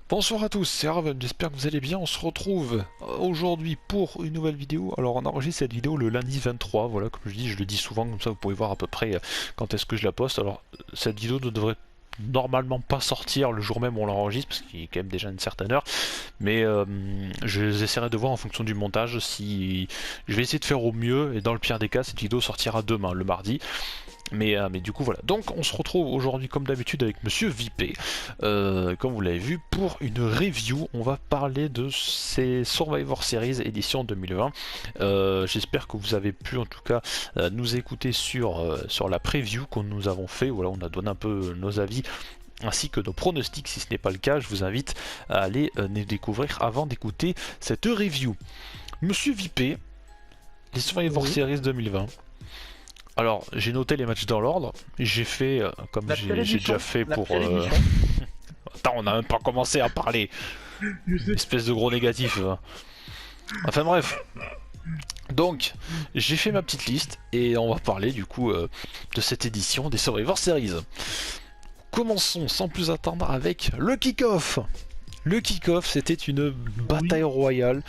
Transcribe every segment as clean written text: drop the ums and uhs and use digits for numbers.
Bonsoir à tous, c'est Raven, j'espère que vous allez bien. On se retrouve aujourd'hui pour une nouvelle vidéo. Alors on enregistre cette vidéo le lundi 23, voilà, comme je le dis souvent, comme ça vous pouvez voir à peu près quand est-ce que je la poste. Alors cette vidéo ne devrait normalement pas sortir le jour même où on l'enregistre, parce qu'il est quand même déjà une certaine heure, mais j'essaierai de voir en fonction du montage si... Je vais essayer de faire au mieux, et dans le pire des cas, cette vidéo sortira demain, le mardi. Mais du coup voilà, donc on se retrouve aujourd'hui comme d'habitude avec Monsieur Vipé, comme vous l'avez vu, pour une review. On va parler de ces Survivor Series édition 2020. J'espère que vous avez pu en tout cas nous écouter sur la preview que nous avons fait. Voilà, on a donné un peu nos avis ainsi que nos pronostics. Si ce n'est pas le cas, je vous invite à aller les découvrir avant d'écouter cette review. Monsieur Vipé, les Survivor Series 2020. Alors, j'ai noté les matchs dans l'ordre. J'ai fait, comme j'ai déjà fait pour... Attends, on n'a même pas commencé à parler. Espèce de gros négatif. Enfin bref. Donc, j'ai fait ma petite liste et on va parler du coup de cette édition des Survivor Series. Commençons sans plus attendre avec le kick-off. Le kick-off, c'était une bataille royale,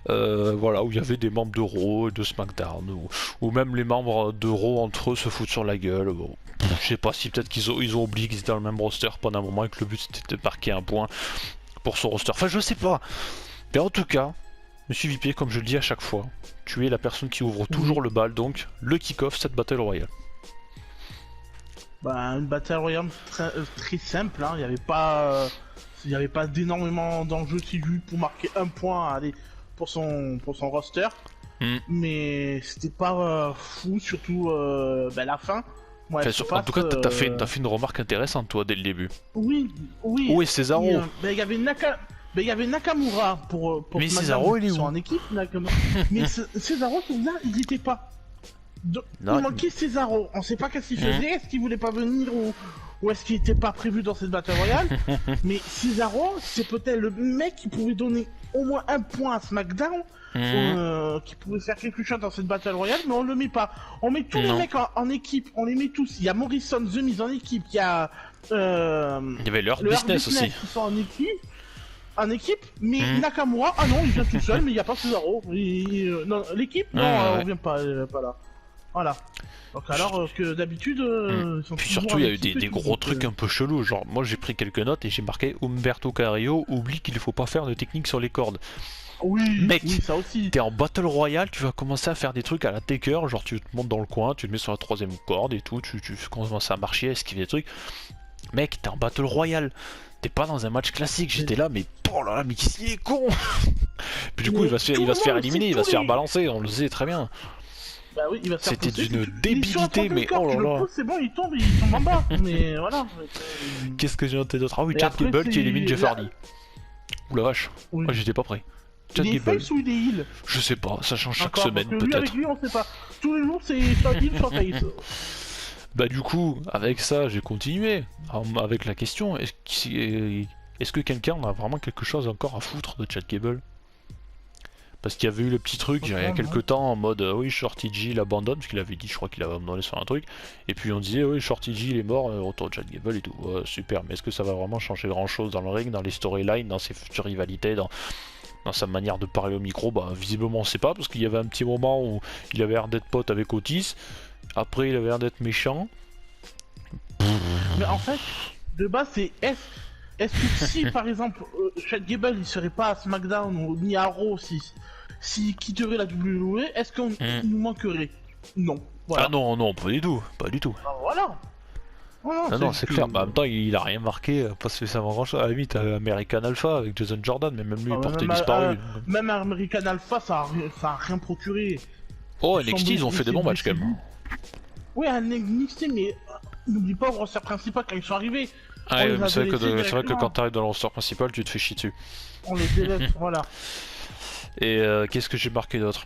voilà, où il y avait des membres de Raw et de SmackDown, ou même les membres de Raw entre eux se foutent sur la gueule. Bon, je sais pas si peut-être qu'ils ont oublié qu'ils étaient dans le même roster pendant un moment et que le but c'était de marquer un point pour ce roster. Enfin, je sais pas. Mais en tout cas, Monsieur Vipier, comme je le dis à chaque fois, tu es la personne qui ouvre toujours le bal, donc le kick-off, cette bataille royale. Bah, une bataille royale très simple, hein. Il n'y avait pas d'énormément d'enjeux, c'est juste pour marquer un point allez, pour son roster. Mais c'était pas fou, surtout la fin. Ouais, Enfin, en tout cas, t'as fait une remarque intéressante, toi, dès le début. Oui, oui. Où est Cesaro? Il y avait Nakamura pour mais SmackDown, Cesaro, il est où? en équipe, Nakamura. Mais Cesaro, là, il était pas. Non, il manquait Cesaro, on sait pas qu'est-ce qu'il faisait, est-ce qu'il voulait pas venir ou est-ce qu'il était pas prévu dans cette bataille royale. Mais Cesaro, c'est peut-être le mec qui pouvait donner au moins un point à SmackDown, qui pouvait faire quelque chose dans cette bataille royale, mais on le met pas. On met tous les mecs en équipe, on les met tous. Il y a Morrison, The Miz en équipe, il y a... il y avait leur business aussi. Qui sont en équipe, mais Nakamura, ah non, il vient tout seul, mais il n'y a pas Cesaro. Non, l'équipe, non, on vient pas là. Voilà. Donc alors que d'habitude... Puis surtout il y a eu des gros trucs un peu chelous, genre moi j'ai pris quelques notes et j'ai marqué Humberto Carrillo oublie qu'il ne faut pas faire de technique sur les cordes. Oui, mec, oui, ça aussi. T'es en Battle Royale, tu vas commencer à faire des trucs à la Taker, genre tu te montes dans le coin, tu te mets sur la troisième corde et tout, tu commences à marcher, à esquiver des trucs. Mec, t'es en Battle Royale, t'es pas dans un match classique, j'étais là, mais oh là là, mais qui est con. Puis du coup il va se faire éliminer, il va se faire balancer, on le sait très bien. Bah oui, il va se faire c'était d'une débilité, mais oh là là. C'est bon, il tombe en bas, mais voilà. Qu'est-ce que j'ai noté d'autre? Ah oui, Chad Gable qui élimine Jeff Hardy. Ouh la vache, moi j'étais pas prêt. Chad Gable. Il est face ou il est heal? Je sais pas, ça change chaque semaine peut-être. Avec lui on sait pas, tous les jours c'est soit heal soit face. Bah du coup, avec ça j'ai continué, avec la question, est-ce que quelqu'un a vraiment quelque chose encore à foutre de Chad Gable? Parce qu'il y avait eu le petit truc il y a quelques temps en mode oui Shorty G l'abandonne, parce qu'il avait dit je crois qu'il avait abandonné sur un truc, et puis on disait oui Shorty G il est mort, retour de Chad Gable et tout, super, mais est-ce que ça va vraiment changer grand chose dans le ring, dans les storylines, dans ses futures rivalités, dans sa manière de parler au micro? Bah visiblement on sait pas, parce qu'il y avait un petit moment où il avait l'air d'être pote avec Otis, après il avait l'air d'être méchant. Mais en fait, de base c'est est-ce que si par exemple Chad Gable il serait pas à SmackDown ou ni à Raw, si quitterait la WWE, est-ce qu'on nous manquerait? Non. Voilà. Ah non, non, pas du tout, pas du tout. Ah, voilà. Oh, non, c'est clair, bah, en même temps il a rien marqué, pas spécialement grand chose. À la limite, American Alpha avec Jason Jordan, mais même lui il portait disparu. Même American Alpha ça a rien procuré. Oh, NXT ils ont fait des bons matchs quand même. Oui, à NXT, mais n'oublie pas au roster principal quand ils sont arrivés. Ah, ouais, c'est vrai que quand t'arrives dans le roster principal, tu te fais chier dessus. On les délaisse, voilà. Et qu'est-ce que j'ai marqué d'autre?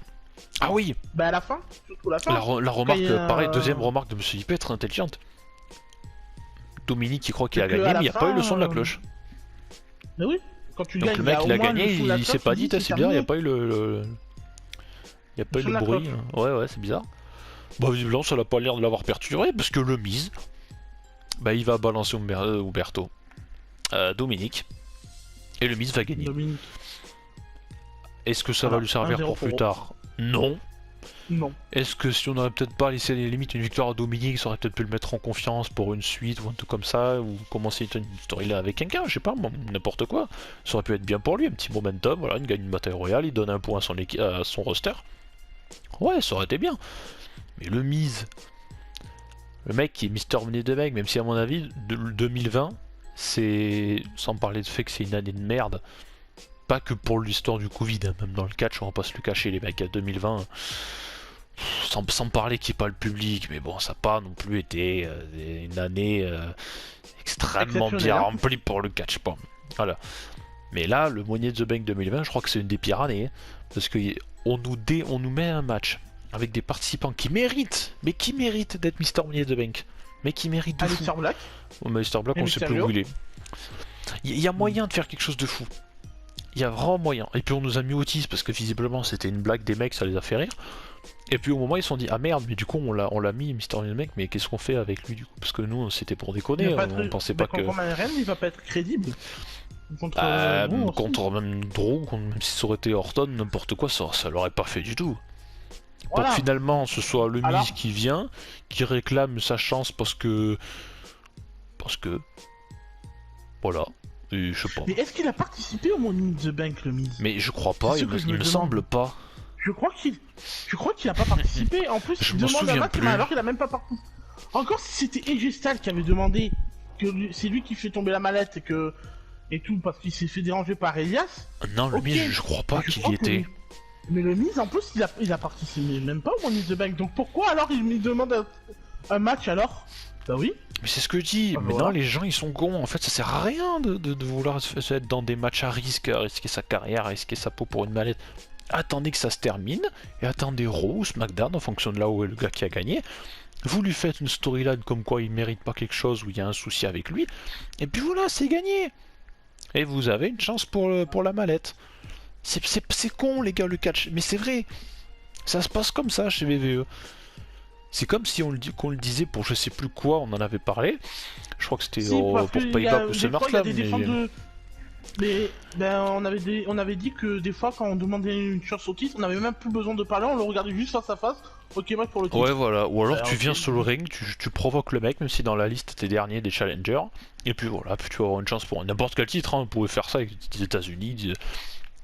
Ah oui. Bah à la fin, surtout la fin. La remarque, pareil, deuxième remarque de Monsieur IP, très intelligente. Dominique qui croit qu'il a gagné, mais il n'y a pas eu le son de la cloche. Mais oui, quand tu donc gagnes, le mec il a gagné, il s'est pas dit, c'est bizarre, il n'y a pas eu le... Il n'y a pas eu le bruit. Ouais, c'est bizarre. Bah visiblement ça n'a pas l'air de l'avoir perturbé, parce que le Miz, bah il va balancer Humberto. Dominique. Et le Miz va gagner. Dominique. Est-ce que ça va lui servir 1-0 pour plus tard? Non. Non. Est-ce que si on aurait peut-être pas laissé les limites une victoire à Dominique, ça aurait peut-être pu le mettre en confiance pour une suite ou un truc comme ça, ou commencer une story là avec quelqu'un, je sais pas, n'importe quoi. Ça aurait pu être bien pour lui, un petit momentum, voilà, il gagne une bataille royale, il donne un point à son roster. Ouais, ça aurait été bien. Mais le Miz, le mec qui est Mister Money the Bank, même si à mon avis, 2020, c'est, sans parler du fait que c'est une année de merde, pas que pour l'histoire du Covid, hein, même dans le catch, on va pas se le cacher, les mecs, à 2020, sans parler qu'il n'y ait pas le public, mais bon, ça n'a pas non plus été une année extrêmement bien remplie pour le catch, bon, voilà. Mais là, le Money the Bank 2020, je crois que c'est une des pires années, hein, parce qu'on nous met un match avec des participants qui méritent, mais qui méritent d'être Mister Money the Bank, mais qui méritent de fou. Mr. Black. Oh, Mr. Black, on sait plus où il est. Il y a moyen de faire quelque chose de fou. Il y a vraiment moyen. Et puis on nous a mis Otis parce que visiblement c'était une blague des mecs, ça les a fait rire. Et puis au moment ils se sont dit ah merde, mais du coup on l'a mis Mister Money the Bank, mais qu'est-ce qu'on fait avec lui du coup? Parce que nous c'était pour déconner, on pensait pas que. Contre Roman Reigns, il va pas être crédible. Contre même Drew, même si ça aurait été Orton, n'importe quoi, ça l'aurait pas fait du tout. Voilà. Pour que finalement ce soit le Miz qui vient, qui réclame sa chance parce que voilà. Et je sais pas. Mais est-ce qu'il a participé au Money in the Bank, le Miz? Mais je crois pas, il me semble pas. Je crois qu'il a pas participé. En plus, il demande un match, mais alors qu'il a même pas participé. Encore si c'était AJ Styles qui avait demandé que c'est lui qui fait tomber la mallette et tout parce qu'il s'est fait déranger par Elias. Non, le Miz, je crois pas qu'il y était. Mais le Miz, en plus, il a participé même pas au Money in the Bank. Donc pourquoi alors il me demande un match alors? Bah oui. Mais c'est ce que je dis, mais non, les gens ils sont cons, en fait ça sert à rien de vouloir être dans des matchs à risque, à risquer sa carrière, à risquer sa peau pour une mallette. Attendez que ça se termine, et attendez Raw ou SmackDown en fonction de là où est le gars qui a gagné. Vous lui faites une storyline comme quoi il mérite pas quelque chose, où il y a un souci avec lui, et puis voilà, c'est gagné. Et vous avez une chance pour la mallette. C'est con les gars le catch, mais c'est vrai. Ça se passe comme ça chez WWE. C'est comme si qu'on le disait pour je sais plus quoi, on en avait parlé. Je crois que c'était pour Payback ou SummerSlam. Mais ben, on avait dit que des fois quand on demandait une chance au titre, on avait même plus besoin de parler, on le regardait juste face à face. Ok, bref pour le titre. Ouais voilà, ou alors tu viens sur le ring, tu provoques le mec, même si dans la liste t'es dernier des challengers, et puis voilà, puis tu vas avoir une chance pour n'importe quel titre, hein. Vous pouvez faire ça avec les États-Unis,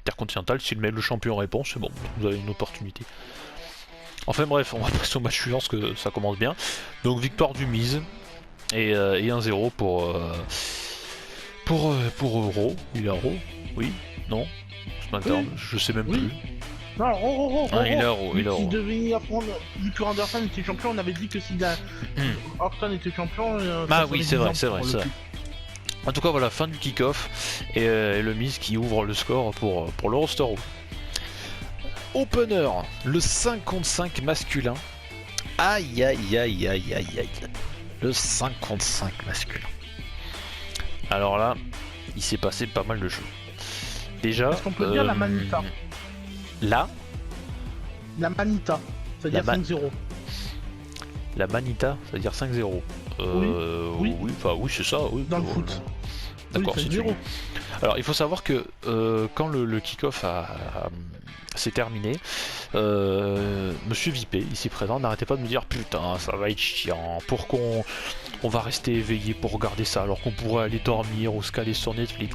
Intercontinental, si le champion répond, c'est bon, vous avez une opportunité. Enfin bref, on va passer au match suivant parce que ça commence bien. Donc victoire du Miz et 1-0 pour Raw. Il est à Raw? Oui? Non? SmackDown? Oui. Je sais même plus. Non, Raw. Il est à Raw. Il devait affronter. Vu que Anderson était champion, on avait dit que si Orton était champion. Ah oui, c'est vrai. En tout cas, voilà, fin du kick-off et le Miz qui ouvre le score pour le roster Raw. Opener, le 5 contre 5 masculin. Aïe. Le 5 contre 5 masculin. Alors là, il s'est passé pas mal de choses. Déjà. Est-ce qu'on peut dire la Manita? La Manita, c'est-à-dire 5-0. La Manita, c'est-à-dire 5-0. Oui, c'est ça. Oui, dans le foot. D'accord, oui, c'est 0. Alors, il faut savoir que quand le kick-off s'est terminé, Monsieur Vipé, ici présent, n'arrêtait pas de me dire putain, ça va être chiant, pour qu'on va rester éveillé pour regarder ça alors qu'on pourrait aller dormir ou se caler sur Netflix.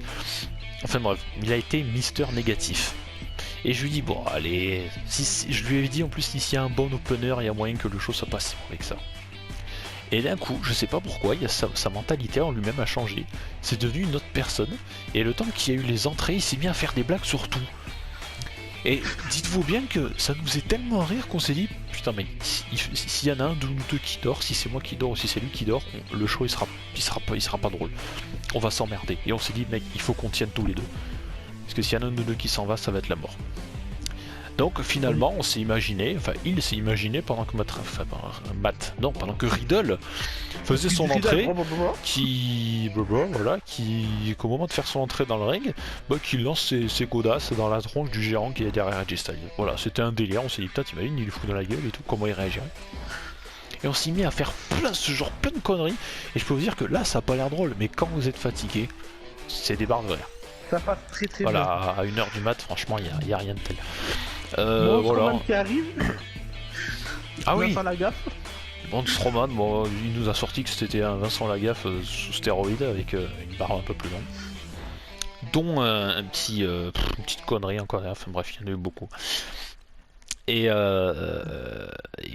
Enfin bref, il a été Mister Négatif. Et je lui dis bon allez, je lui avais dit en plus s'il y a un bon opener, il y a moyen que le show se passe avec ça. Et d'un coup, je sais pas pourquoi, sa mentalité en lui-même a changé. C'est devenu une autre personne. Et le temps qu'il y a eu les entrées, il s'est mis à faire des blagues sur tout. Et dites-vous bien que ça nous est tellement rire qu'on s'est dit putain mais s'il y en a un de nous deux qui dort, si c'est moi qui dors ou si c'est lui qui dort, le show il sera pas drôle. On va s'emmerder. Et on s'est dit mec, il faut qu'on tienne tous les deux. Parce que s'il y en a un de nous deux qui s'en va, ça va être la mort. Donc finalement, on s'est imaginé, enfin il s'est imaginé pendant que pendant que Riddle faisait son entrée, qu'au moment de faire son entrée dans le ring, qu'il lance ses godasses dans la tronche du gérant qui est derrière AJ Styles. Voilà, c'était un délire, on s'est dit putain t'imagines, il est fou dans la gueule et tout, comment il réagirait. Et on s'est mis à faire plein de conneries, et je peux vous dire que là ça a pas l'air drôle, mais quand vous êtes fatigué, c'est des barres de rire. Ça passe très très Voilà, bien. à 1h du mat, franchement, y a rien de tel. Bon, Voilà. Strowman qui arrive. Ah oui, Vincent Lagaffe. bon, Strowman, bon, il nous a sorti que c'était un Vincent Lagaffe sous stéroïde avec une barre un peu plus longue. Dont une petite connerie encore, enfin bref, il y en a eu beaucoup. Et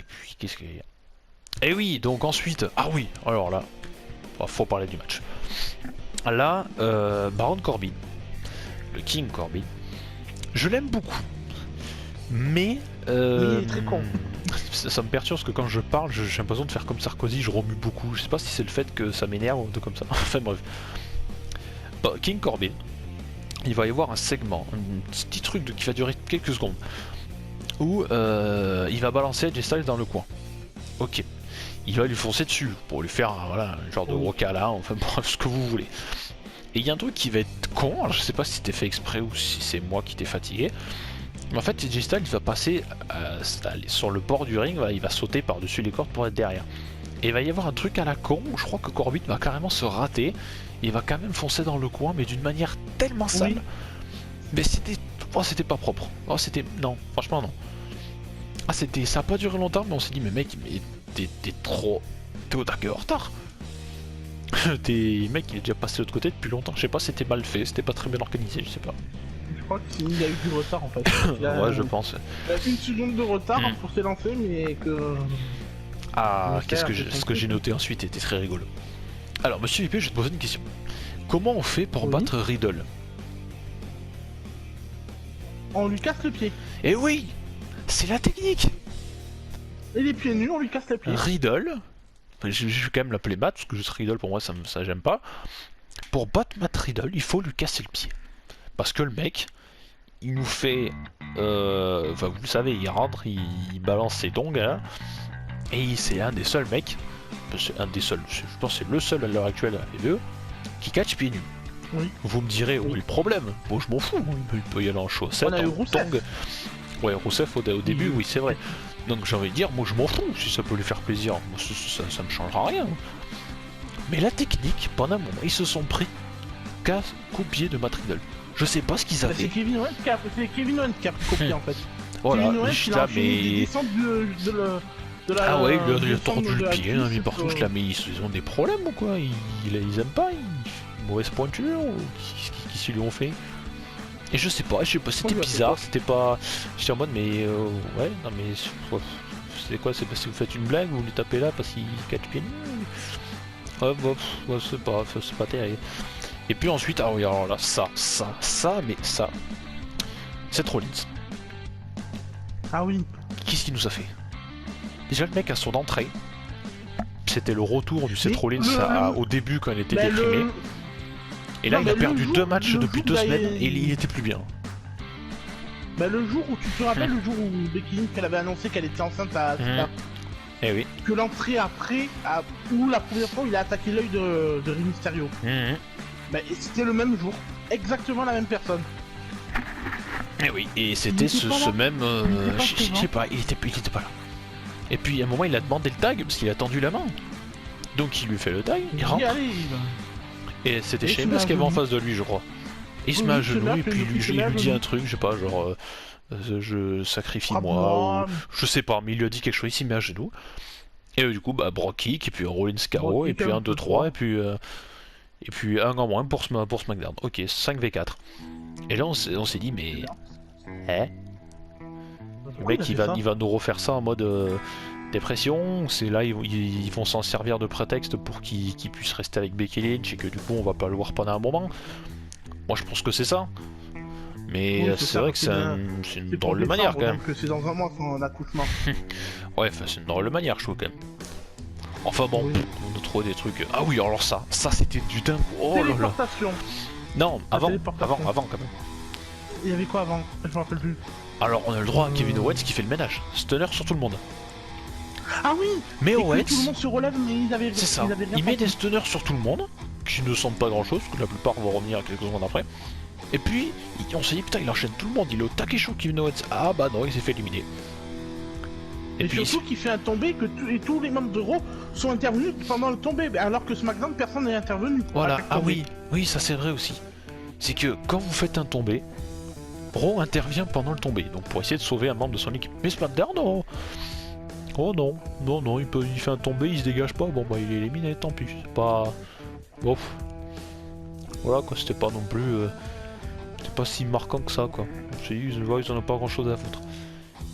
puis, qu'est-ce qu'il y a? Et oui, donc ensuite, ah oui, alors là, faut parler du match. Là, Baron Corbin, le King Corbin, je l'aime beaucoup. Mais il est très con. ça me perturbe parce que quand je parle, j'ai l'impression de faire comme Sarkozy, je remue beaucoup. Je sais pas si c'est le fait que ça m'énerve ou un truc comme ça. Enfin bref. Bah, King Corbin, il va y avoir un segment, un petit truc qui va durer quelques secondes, où il va balancer AJ Styles dans le coin. Ok. Il va lui foncer dessus pour lui faire voilà, un genre de wokala, enfin bref, ce que vous voulez. Et il y a un truc qui va être con, alors je sais pas si c'était fait exprès ou si c'est moi qui t'ai fatigué. Mais en fait, AJ Styles va passer sur le bord du ring, il va sauter par-dessus les cordes pour être derrière. Et il va y avoir un truc à la con où je crois que Corbin va carrément se rater. Il va quand même foncer dans le coin, mais d'une manière tellement sale. Oui. Mais c'était pas propre. Oh, non, franchement non. Ah, ça a pas duré longtemps, mais on s'est dit, mais mec, t'es en retard. Mec, il est déjà passé de l'autre côté depuis longtemps. Je sais pas, c'était mal fait, c'était pas très bien organisé, je sais pas. Je crois qu'il a eu du retard en fait. Ouais, je pense. Il a une seconde de retard pour s'élancer, mais que. Ah, ce que j'ai noté ensuite était très rigolo. Alors, monsieur IP, je vais te poser une question. Comment on fait pour battre Riddle? On lui casse le pied. Eh oui, c'est la technique. Et les pieds nus, on lui casse les pieds. Riddle, je vais quand même l'appeler Matt, parce que juste Riddle pour moi ça j'aime pas. Pour battre Matt Riddle, il faut lui casser le pied. Parce que le mec, il nous fait... Enfin vous le savez, il rentre, il balance ses tongs là, et c'est un des seuls mecs, c'est un des seuls, je pense que c'est le seul à l'heure actuelle à la WWE, qui catch pieds nus. Oui. Vous me direz, où est le problème? Bon, je m'en fous, il peut y aller en chaussettes, en tongs. Ouais, Rousseff au début, oui c'est vrai. Donc j'ai envie de dire, moi je m'en fous, si ça peut lui faire plaisir, moi, ça me changera rien. Mais la technique, pendant un moment, ils se sont pris coup-pied de Matt Riddle. Je sais pas ce qu'ils avaient. C'est Kevin Owens qui a pris copié en fait. Voilà, Kevin Owens, il a fait de la... Ah ouais, il a tordu le pied, hein, mais partout, mais ils ont des problèmes ou quoi? Ils aiment pas, mauvaise pointure ou qu'est-ce qu'ils lui ont fait? Et je sais pas, c'était bizarre, c'était pas... J'étais en mode, mais ouais, non mais... C'est quoi, c'est parce que vous faites une blague, vous lui tapez là parce qu'il catch pieds nus? Ouais, bon, ouais, c'est pas terrible. Et puis ensuite, ah oui, alors là, ça, Seth Rollins. Ah oui. Qu'est-ce qu'il nous a fait? Déjà, le mec à son entrée, c'était le retour du Seth Rollins au début quand il était déprimé. Et là, il a perdu 2 matchs depuis 2 semaines et il était plus bien. Bah, le jour où tu te rappelles, le jour où Becky Lynch elle avait annoncé qu'elle était enceinte à Eh oui. Que l'entrée après, où la première fois il a attaqué l'œil de Rey Mysterio. Bah, c'était le même jour, exactement la même personne. Eh oui, et c'était ce même... je sais pas, il était pas là. Et puis à un moment il a demandé le tag parce qu'il a tendu la main. Donc il lui fait le tag, il rentre. Et c'était Sheamus qui avait en face de lui, je crois. Et il se met à genoux et puis il lui dit un truc, je sais pas, genre je sacrifie-moi, ou je sais pas, mais il lui a dit quelque chose, il s'y met à genoux. Et du coup, bah, Brock Kick, et puis Rollins KO, et puis 1, 2, 3, et puis un en moins pour SmackDown. Ok, 5v4. Et là on s'est dit, mais... Le mec il va nous refaire ça en mode dépression, c'est là ils vont s'en servir de prétexte pour qu'il puisse rester avec Becky Lynch et que du coup on va pas le voir pendant un moment. Moi je pense que c'est ça. Mais oui, c'est vrai que c'est une drôle de manière quand même. Que c'est dans un mois son accouchement. Ouais, c'est une drôle de manière je trouve quand même. Enfin bon, on a trouvé des trucs... Ah oui, alors ça c'était du dingue. Oh là là. Non, avant quand même. Il y avait quoi avant? Je me rappelle plus. Alors on a le droit à Kevin Owens qui fait le ménage, stunner sur tout le monde. Ah oui. Mais Owens, tout le monde se relève, mais ils avaient... C'est ça, il met des stunners sur tout le monde, qui ne sentent pas grand chose, parce que la plupart vont revenir quelques secondes après. Et puis, on s'est dit putain il enchaîne tout le monde, il est au taquet chaud Kevin Owens. Ah bah non, il s'est fait éliminer. Et puis surtout qu'il fait un tombé et tous les membres de Raw sont intervenus pendant le tombé, alors que SmackDown personne n'est intervenu. Voilà, ah oui, ça c'est vrai aussi. c'est que quand vous faites un tombé, Raw intervient pendant le tombé, donc pour essayer de sauver un membre de son équipe. Mais SmackDown, non. Oh non, non, il fait un tombé, il se dégage pas, bon bah il est éliminé, tant pis, c'est pas... Bon, voilà quoi, c'était pas non plus... C'était pas si marquant que ça quoi. Ils en ont pas grand chose à foutre.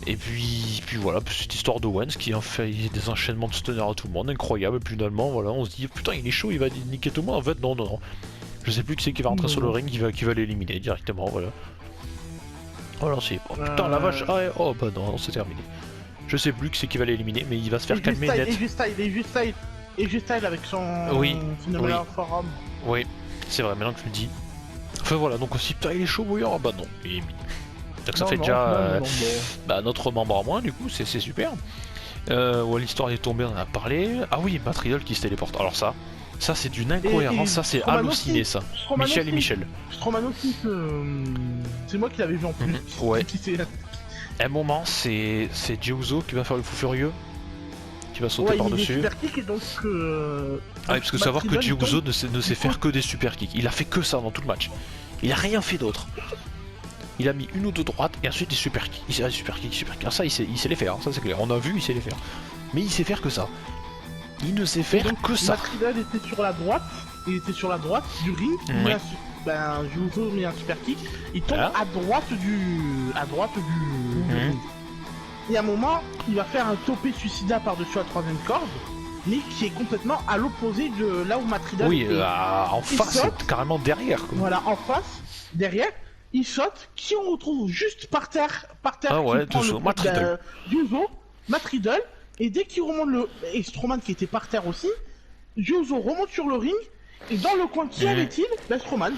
Et puis voilà, cette histoire d'Owens qui a fait des enchaînements de stunner à tout le monde, incroyable, et puis finalement voilà, on se dit putain il est chaud, il va niquer tout le monde, en fait non. Je sais plus qui c'est qui va rentrer sur le ring, qui va l'éliminer directement, voilà. Voilà, c'est... Oh putain la vache, ah ouais, oh bah non, c'est terminé. Je sais plus qui c'est qui va l'éliminer, mais il va se faire calmer net. Et juste style avec son... phénoménal forum. Oui, c'est vrai, maintenant que tu le dis. Enfin voilà, donc aussi, putain il est chaud bouillant, ah bah non, il est éliminé. Donc ça fait déjà notre membre en moins, du coup, c'est super. Ouais, l'histoire est tombée, on en a parlé. Ah oui, Matt Riddle qui se téléporte. Alors ça c'est d'une incohérence, ça c'est halluciné ça. Michel et Michel. Strowman aussi, c'est moi qui l'avais vu en plus. Ouais. À un moment, c'est Jey-Uso qui va faire le fou furieux, qui va sauter par-dessus. Super kick et donc. Ah oui, parce que savoir que Jey-Uso ne sait faire que des super kicks. Il a fait que ça dans tout le match. Il a rien fait d'autre. Il a mis une ou deux droites et ensuite des super kicks. Super kicks. Alors ça, il sait les faire, ça c'est clair. On a vu, il sait les faire. Mais il sait faire que ça. Il ne sait faire que ça. Matt Riddle était sur la droite. Il était sur la droite du ring. Oui. Jey-Uso met un super kick. Il tombe à droite du ring. Et à un moment, il va faire un topé suicidaire par-dessus la troisième corde, mais qui est complètement à l'opposé de là où Matt Riddle était. En face, c'est carrément derrière. Quoi. Voilà, en face, derrière. Il saute, qui on retrouve juste par terre. Ah ouais, Matt Riddle. Matt Riddle, et dès qu'il remonte et Strowman qui était par terre aussi, Jey-Uso remonte sur le ring, et dans le coin, qui avait-il? Strowman.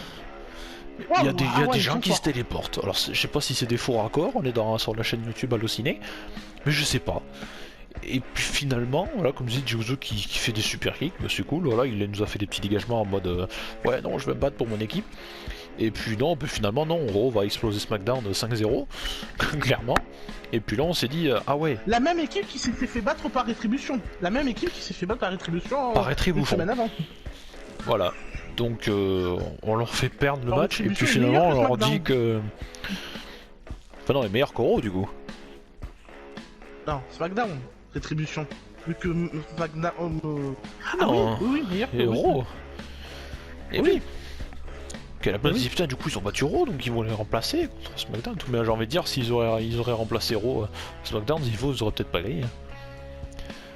Il y a des gens qui se téléportent. Alors je sais pas si c'est des faux raccords, on est sur la chaîne YouTube Allociné, mais je sais pas. Et puis finalement, voilà, comme je dis, Jey-Uso qui fait des super kicks, bah, c'est cool, voilà, il nous a fait des petits dégagements en mode ouais non je vais me battre pour mon équipe. Et puis non, finalement non, Raw va exploser SmackDown 5-0, clairement. Et puis là on s'est dit, ah ouais. La même équipe qui s'était fait battre par Rétribution. Par Rétribution. Une semaine avant. Voilà. Donc on leur fait perdre le match et puis finalement on leur dit que... Enfin non, il est meilleur que Raw du coup. Non, SmackDown, Rétribution. Vu que SmackDown... non, oui, meilleur que Raw. Et oui. La place oui. dit putain du coup ils ont battu Raw donc ils vont les remplacer contre SmackDown. Mais j'ai envie de dire s'ils auraient remplacé Raw SmackDown, ils auraient peut-être pas gagné.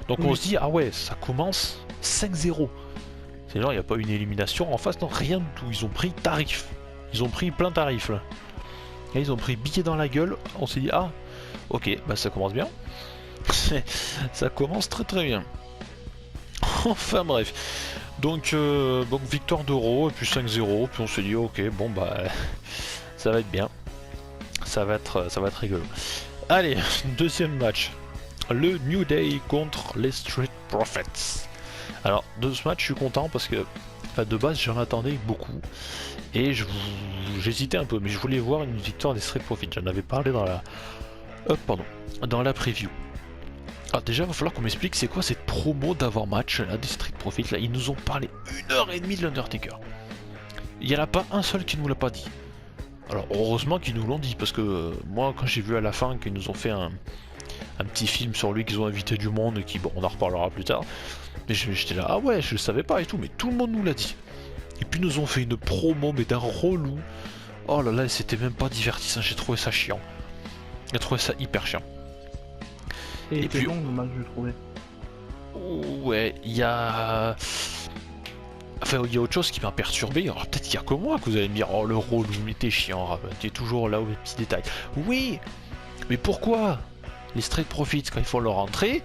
Donc on se dit ah ouais ça commence 5-0. C'est genre il n'y a pas une élimination en face, non rien du tout. Ils ont pris tarif. Ils ont pris plein tarif là. Et ils ont pris billet dans la gueule. On s'est dit ah ok bah ça commence bien. Ça commence très très bien. Enfin bref. Donc victoire de Raw et puis 5-0, puis on s'est dit ok bon bah ça va être bien. Ça va être rigolo. Allez, deuxième match. Le New Day contre les Street Profits. Alors de ce match je suis content parce que de base j'en attendais beaucoup. Et j'hésitais un peu, mais je voulais voir une victoire des Street Profits. J'en avais parlé dans la preview. Alors déjà il va falloir qu'on m'explique c'est quoi cette promo d'avant-match là des Street Profits là. Ils nous ont parlé 1h30 de l'Undertaker. Il n'y en a pas un seul qui nous l'a pas dit. Alors heureusement qu'ils nous l'ont dit parce que moi quand j'ai vu à la fin qu'ils nous ont fait un petit film sur lui, qu'ils ont invité du monde et qui bon on en reparlera plus tard. Mais j'étais là ah ouais je le savais pas et tout, mais tout le monde nous l'a dit. Et puis ils nous ont fait une promo mais d'un relou. Oh là là c'était même pas divertissant, j'ai trouvé ça chiant. J'ai trouvé ça hyper chiant. Et puis long le match je trouvais. Ouais, il y a... Enfin, il y a autre chose qui m'a perturbé. Alors peut-être qu'il y a que moi que vous allez me dire, oh le rôle, mais t'es chiant, t'es toujours là aux petits détails. Oui, mais pourquoi les Street Profits, quand ils font leur entrée,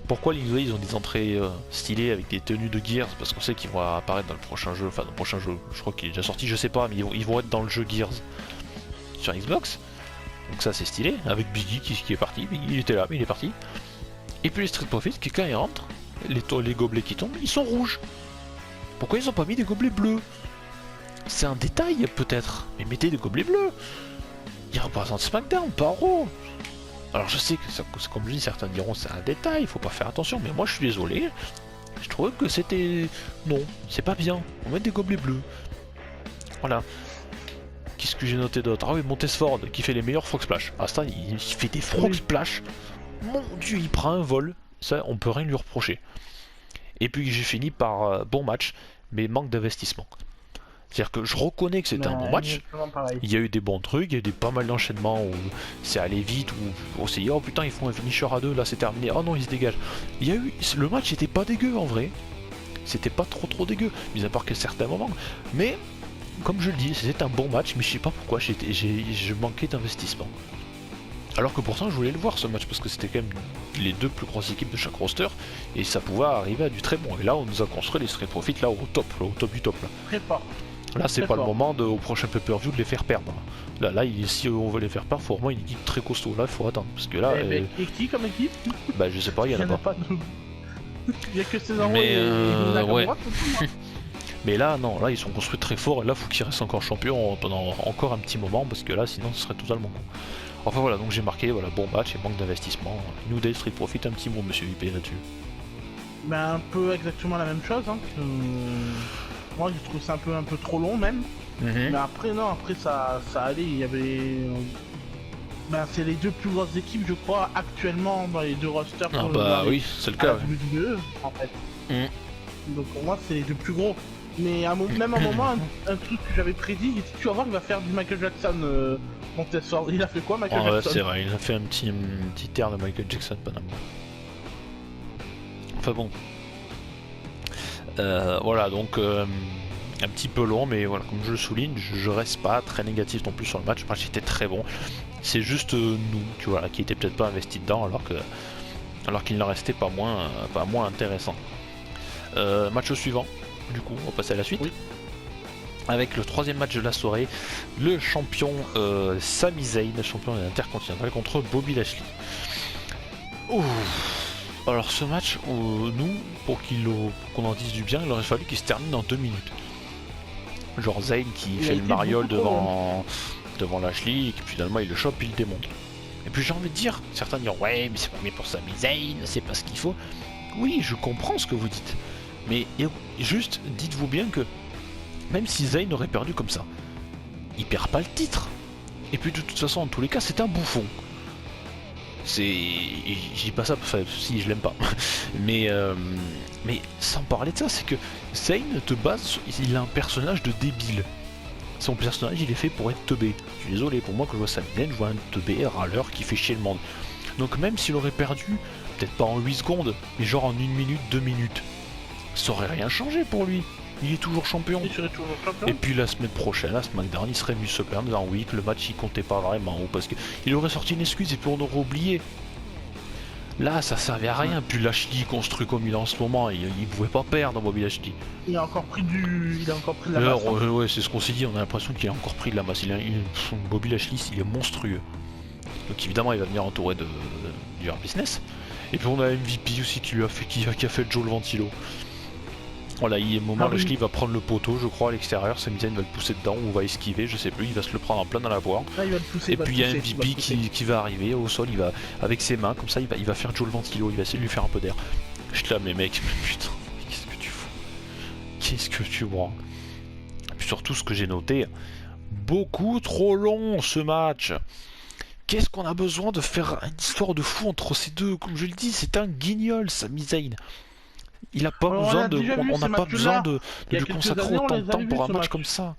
pourquoi ils ont des entrées stylées avec des tenues de Gears? Parce qu'on sait qu'ils vont apparaître dans le prochain jeu, enfin dans le prochain jeu, je crois qu'il est déjà sorti, je sais pas, mais ils vont être dans le jeu Gears sur Xbox. Donc ça c'est stylé, avec Biggie qui est parti, il était là mais il est parti. Et puis les Street Profits qui quand ils rentrent, les gobelets qui tombent, ils sont rouges. Pourquoi ils ont pas mis des gobelets bleus? C'est un détail peut-être, mais mettez des gobelets bleus. Ils représentent SmackDown, pas Raw. Alors je sais que ça, comme je dis, certains diront c'est un détail, il faut pas faire attention, mais moi je suis désolé. Je trouvais que c'était... Non, c'est pas bien, on met des gobelets bleus. Voilà. qu'est-ce que j'ai noté d'autre? Ah oui, Montesford qui fait les meilleurs frog splash. Ah ça, il fait des frog splash. Mon dieu, il prend un vol. Ça, on peut rien lui reprocher. Et puis j'ai fini par bon match, mais manque d'investissement. C'est-à-dire que je reconnais que c'était un bon match. Il y a eu des bons trucs, il y a eu pas mal d'enchaînements où c'est allé vite, où on s'est dit oh putain ils font un finisher à 2, là c'est terminé, oh non ils se dégagent. Il y a eu, le match était pas dégueu en vrai. C'était pas trop dégueu, mis à part que certains moments. Mais comme je le dis, c'était un bon match, mais je sais pas pourquoi je manquais d'investissement. Alors que pourtant je voulais le voir ce match parce que c'était quand même les deux plus grosses équipes de chaque roster et ça pouvait arriver à du très bon. Et là on nous a construit les Street Profits là au top du top là. Très fort. Là c'est pas le moment au prochain pay-per-view de les faire perdre. Là si on veut les faire perdre, faut vraiment une équipe très costaud. Là il faut attendre parce que là. Et qui comme équipe? Bah je sais pas, il y en a pas. Il y a que César et ouais. Mais là non, là ils sont construits très fort et là faut qu'ils restent encore champions pendant encore un petit moment parce que là sinon ce serait totalement con. Enfin voilà, donc j'ai marqué voilà, bon match et manque d'investissement. New Day Street Profit, un petit mot monsieur IP là-dessus. Ben un peu exactement la même chose. Hein. Moi j'ai trouvé ça un peu trop long même. Mais après non, après ça allait, il y avait... Ben c'est les deux plus grosses équipes je crois actuellement dans les deux rosters. Ah bah oui, c'est le cas. WWE, en fait. Donc pour moi c'est les deux plus gros. Mais même à un moment, un truc que j'avais prédit, tu vas voir il va faire du Michael Jackson. Montesford, il a fait quoi Michael Jackson? Ouais c'est vrai, il a fait un petit air de Michael Jackson Panama. Enfin bon. Voilà donc un petit peu long mais voilà comme je le souligne, je reste pas très négatif non plus sur le match. Le match était très bon. C'est juste nous, tu vois, qui était peut-être pas investi dedans alors qu'il n'en restait pas moins intéressant. Match suivant, du coup on va passer à la suite. Oui. Avec le troisième match de la soirée, le champion Sami Zayn, champion intercontinental contre Bobby Lashley. Alors ce match, nous, pour qu'on en dise du bien, il aurait fallu qu'il se termine en 2 minutes. Genre Zayn qui fait le mariole devant Lashley, et qui finalement il le chope et il le démonte. Et puis j'ai envie de dire, certains diront ouais mais c'est pas mieux pour Sami Zayn, c'est pas ce qu'il faut. Oui, je comprends ce que vous dites. Mais juste, dites-vous bien que même si Zayn aurait perdu comme ça, il perd pas le titre. Et puis de toute façon, en tous les cas, c'est un bouffon. Je dis pas ça, enfin, si je l'aime pas. mais sans parler de ça, c'est que Zayn te base, il a un personnage de débile. Son personnage, il est fait pour être teubé. Je suis désolé, pour moi, quand je vois Sami Zayn, je vois un teubé râleur qui fait chier le monde. Donc même s'il aurait perdu, peut-être pas en 8 secondes, mais genre en 1 minute, 2 minutes, ça aurait rien changé pour lui. Il est toujours champion. Et puis la semaine prochaine, à SmackDown, il serait venu se plaindre en disant oui que le match il comptait pas vraiment, ou parce qu'il aurait sorti une excuse et puis on aurait oublié. Là ça servait à rien, puis Lashley construit comme il est en ce moment, il pouvait pas perdre Bobby Lashley. Il a encore pris de la masse. Ouais c'est ce qu'on s'est dit, on a l'impression qu'il a encore pris de la masse. Bobby Lashley il est monstrueux. Donc évidemment il va venir entouré du Hard Business. Et puis on a MVP aussi qui a fait Joe le Ventilo. Voilà, il y a un moment, Lashley va prendre le poteau, je crois, à l'extérieur, Sami Zayn va le pousser dedans ou va esquiver, je sais plus, il va se le prendre en plein dans la poire. Et puis il y a un MVP qui va arriver au sol, il va avec ses mains, comme ça, il va faire Joe le Ventilo, il va essayer de lui faire un peu d'air. Je te là, mais mec, putain, qu'est-ce que tu fous? Qu'est-ce que tu vois? Et puis surtout, ce que j'ai noté, beaucoup trop long ce match. Qu'est-ce qu'on a besoin de faire une histoire de fou entre ces deux? Comme je le dis, c'est un guignol, Sami Zayn. Il a pas besoin on n'a pas besoin de lui consacrer autant de temps pour un match comme ça.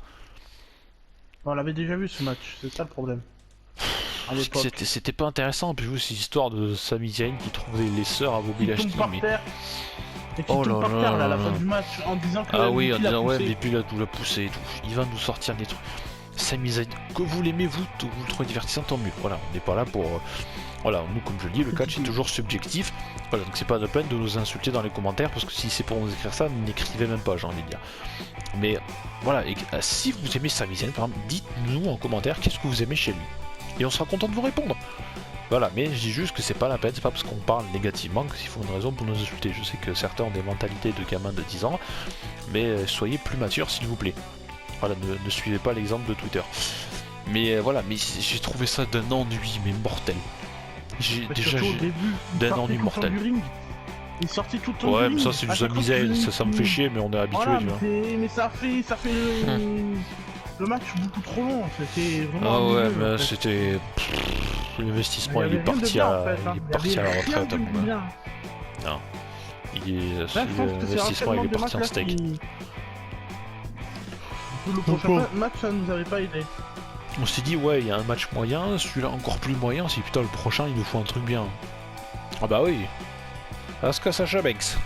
On l'avait déjà vu ce match, c'est ça le problème. C'était pas intéressant, puis vous c'est l'histoire de Sami Zayn qui trouve les sœurs à Bobby Lashley. Oh là là, à la fin du match en disant que ouais, mais puis là tout l'a poussé et tout. Il va nous sortir des trucs. Sami Zayn, que vous l'aimez vous le trouvez divertissant, tant mieux. Voilà, on n'est pas là pour... Voilà, nous comme je le dis, le catch est toujours subjectif. Voilà, donc c'est pas de peine de nous insulter dans les commentaires, parce que si c'est pour nous écrire ça, n'écrivez même pas, j'ai envie de dire. Mais voilà, si vous aimez Sami Zayn, par exemple, dites-nous en commentaire qu'est-ce que vous aimez chez lui. Et on sera content de vous répondre. Voilà, mais je dis juste que c'est pas la peine, c'est pas parce qu'on parle négativement qu'il faut une raison pour nous insulter. Je sais que certains ont des mentalités de gamins de 10 ans, mais soyez plus matures s'il vous plaît. Voilà, ne suivez pas l'exemple de Twitter. Mais voilà, mais j'ai trouvé ça d'un ennui, mais mortel. J'ai déjà d'un ennui mortel. Il est sorti tout le temps. Ouais, mais ça c'est du Sami Zayn, ça me fait chier, mais on est habitué, voilà, tu vois. Mais ça fait le match beaucoup trop long, c'était vraiment Ah ouais, ennuyeux, mais en fait. c'était... L'investissement, Il y il est avait rien de parti bien, à, en fait, hein. il est Il y parti à avait la rien retraite, de mon gars. bien. Non. Là, je pense que c'est L'investissement, il l'enchaînement est de parti matchs en là steak. qui... Le prochain match, ça nous avait pas aidé. On s'est dit, ouais, il y a un match moyen, celui-là encore plus moyen, si putain, le prochain, il nous faut un truc bien. Ah bah oui. Asuka Sasha Banks.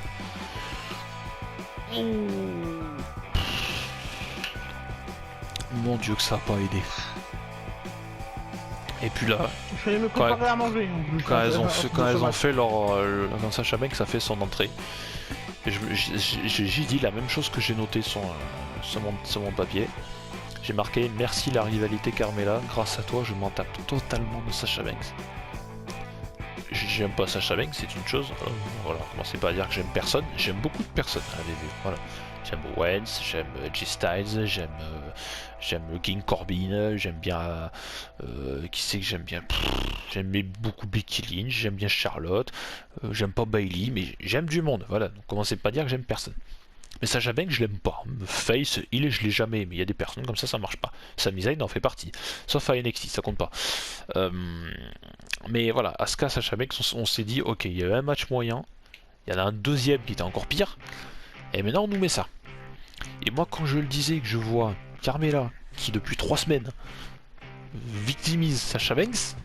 Mon dieu que ça a pas aidé. Et puis là, Il fallait me préparer à manger. En plus, quand elles ont match. fait leur... quand Sasha Banks a fait son entrée, et j'ai dit la même chose que j'ai noté sur mon papier. J'ai marqué « Merci la rivalité Carmella, grâce à toi je m'en tape totalement de Sasha Banks ». J'aime pas Sasha Banks, c'est une chose, voilà, commencez pas à dire que j'aime personne, j'aime beaucoup de personnes à la WWE, voilà. J'aime Owens, j'aime G-Styles, j'aime King Corbin, j'aime bien... qui c'est que j'aime bien? J'aime beaucoup Becky Lynch, j'aime bien Charlotte, j'aime pas Bayley, mais j'aime du monde, voilà, donc commencez pas à dire que j'aime personne. Mais Sasha Banks, je l'aime pas. Face, je l'ai jamais aimé. Il y a des personnes comme ça marche pas. Sami Zayn en fait partie. Sauf à NXT, ça compte pas. Mais voilà, Asuka, Sasha Banks, on s'est dit, ok, il y a eu un match moyen. Il y en a un deuxième qui était encore pire. Et maintenant, on nous met ça. Et moi, quand je le disais, que je vois Carmella, qui depuis 3 semaines victimise Sasha Banks,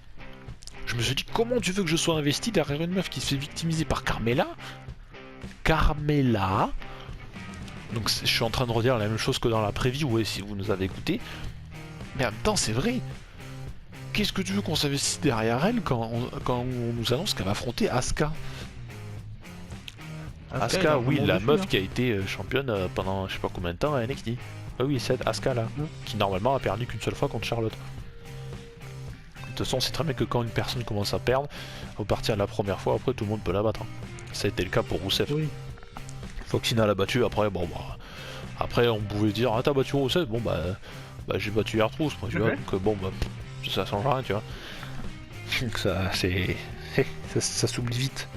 je me suis dit, comment tu veux que je sois investi derrière une meuf qui se fait victimiser par Carmella? Donc je suis en train de redire la même chose que dans la preview, ouais, si vous nous avez écouté. Mais en même temps, c'est vrai. Qu'est-ce que tu veux qu'on s'investisse derrière elle quand on nous annonce qu'elle va affronter Asuka? Asuka, oui, la meuf qui a été championne pendant je sais pas combien de temps à NXT. Ah oui, c'est Asuka là, qui normalement a perdu qu'une seule fois contre Charlotte. De toute façon, c'est très bien que quand une personne commence à perdre, au partir de la première fois, après tout le monde peut la battre. Ça a été le cas pour Rousseff. Oui. Foxina l'a battu, après, bon bah... Après, on pouvait dire, ah t'as battu Rousseff, bon bah j'ai battu R-Truth, tu vois, donc bon bah... Ça change rien, tu vois. Donc ça, c'est... ça s'oublie vite.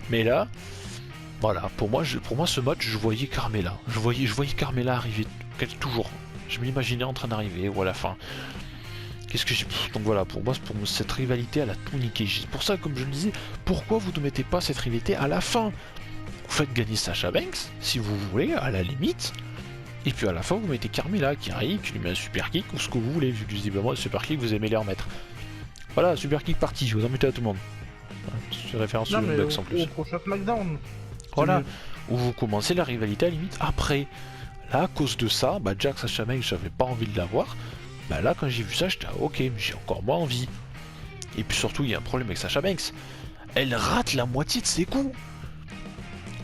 Mais là, voilà, pour moi ce match, je voyais Carmella. Je voyais Carmella arriver, toujours. Je m'imaginais en train d'arriver, ou à la fin. Qu'est-ce que j'ai... Donc voilà, pour moi, cette rivalité, elle a tout niqué. C'est pour ça, comme je le disais, pourquoi vous ne mettez pas cette rivalité à la fin? Vous faites gagner Sasha Banks, si vous voulez, à la limite. Et puis à la fin, vous mettez Carmella qui arrive, qui lui met un super kick, ou ce que vous voulez, vu que visiblement, le super kick, vous aimez les remettre. Voilà, super kick parti, je vous en mettez à tout le monde. C'est référence sur le Bucks en plus. Au prochain SmackDown. Voilà, où vous commencez la rivalité à la limite après. Là, à cause de ça, bah Jack Sasha Banks, j'avais pas envie de l'avoir. Bah là, quand j'ai vu ça, j'étais ok, mais j'ai encore moins envie. Et puis surtout, il y a un problème avec Sasha Banks. Elle rate la moitié de ses coups.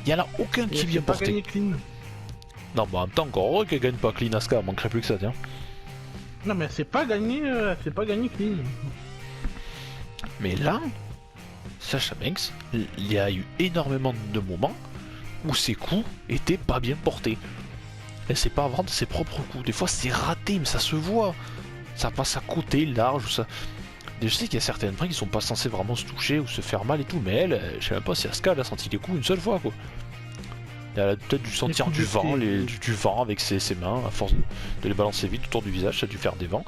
Il y en a aucun qui vient porter. Non, bah en même temps, encore heureux qu'elle gagne pas clean Asuka, manquerait plus que ça, tiens. Non, mais c'est pas gagné clean. Mais là, Sasha Banks, il y a eu énormément de moments où ses coups étaient pas bien portés. Elle sait pas vendre ses propres coups. Des fois, c'est raté, mais ça se voit. Ça passe à côté, large, ou ça... Je sais qu'il y a certaines filles qui sont pas censées vraiment se toucher ou se faire mal et tout, mais elle, je sais même pas si Asuka elle a senti les coups une seule fois, quoi. Elle a peut-être dû sentir du vent, du vent avec ses mains, à force de les balancer vite autour du visage, ça a dû faire des vents.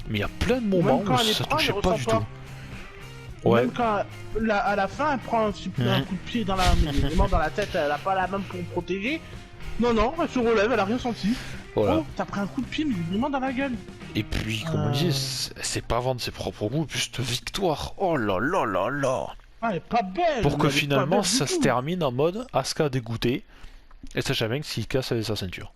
Mais il y a plein de moments où ça touchait pas du tout. Ouais. Même quand à la fin elle prend un coup de pied dans la tête, elle a pas la main pour protéger. Non, elle se relève, elle a rien senti. Voilà. Oh, t'as pris un coup de pied mais vraiment dans la gueule. Et puis, comme on dit, c'est pas vendre ses propres goûts, juste victoire. Oh là là là là. Ah, elle est pas belle. Pour que finalement ça se termine en mode Asuka dégoûté et Sasha Banks qui casse avec sa ceinture.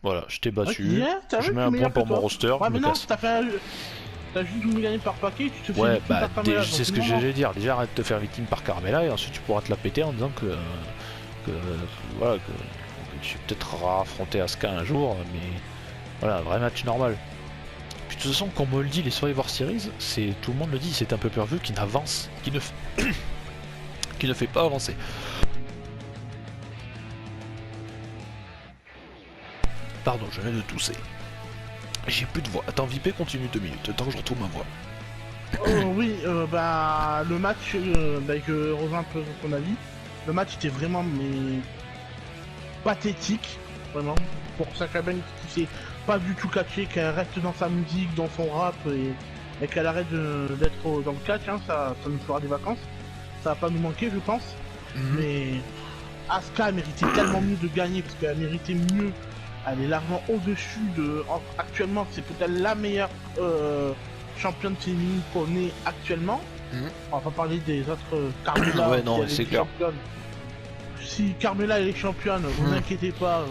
Voilà, je t'ai battu, je mets un point pour mon roster, ouais, je me casse. T'as juste voulu gagner par paquet, tu te fais ouais, par Carmella. C'est ce que j'allais dire. Déjà, arrête de te faire victime par Carmella et ensuite tu pourras te la péter en disant que voilà, que tu peut-être affronter Asuka un jour, mais voilà, un vrai match normal. Puis de toute façon, comme on me le dit, les Survivor Series, c'est tout le monde le dit, c'est un pay-per-view qui n'avance, qui ne fait pas avancer. Pardon, je viens de tousser. J'ai plus de voix. Attends, VP, continue 2 minutes, tant que je retrouve ma voix. Oui, le match, je rejoins un peu ton avis. Le match était vraiment pathétique. vraiment. Pour Sasha Banks qui sait pas du tout catcher, qu'elle reste dans sa musique, dans son rap et qu'elle arrête d'être dans le catch, hein, ça nous fera des vacances. Ça va pas nous manquer, je pense. Mais Asuka méritait tellement mieux de gagner parce qu'elle méritait mieux. Elle est largement au-dessus de. Actuellement, c'est peut-être la meilleure championne féminine qu'on ait actuellement. On va pas parler des autres. Carmella, ouais, non, c'est clair. Championne. Si Carmella elle est championne, vous inquiétez pas.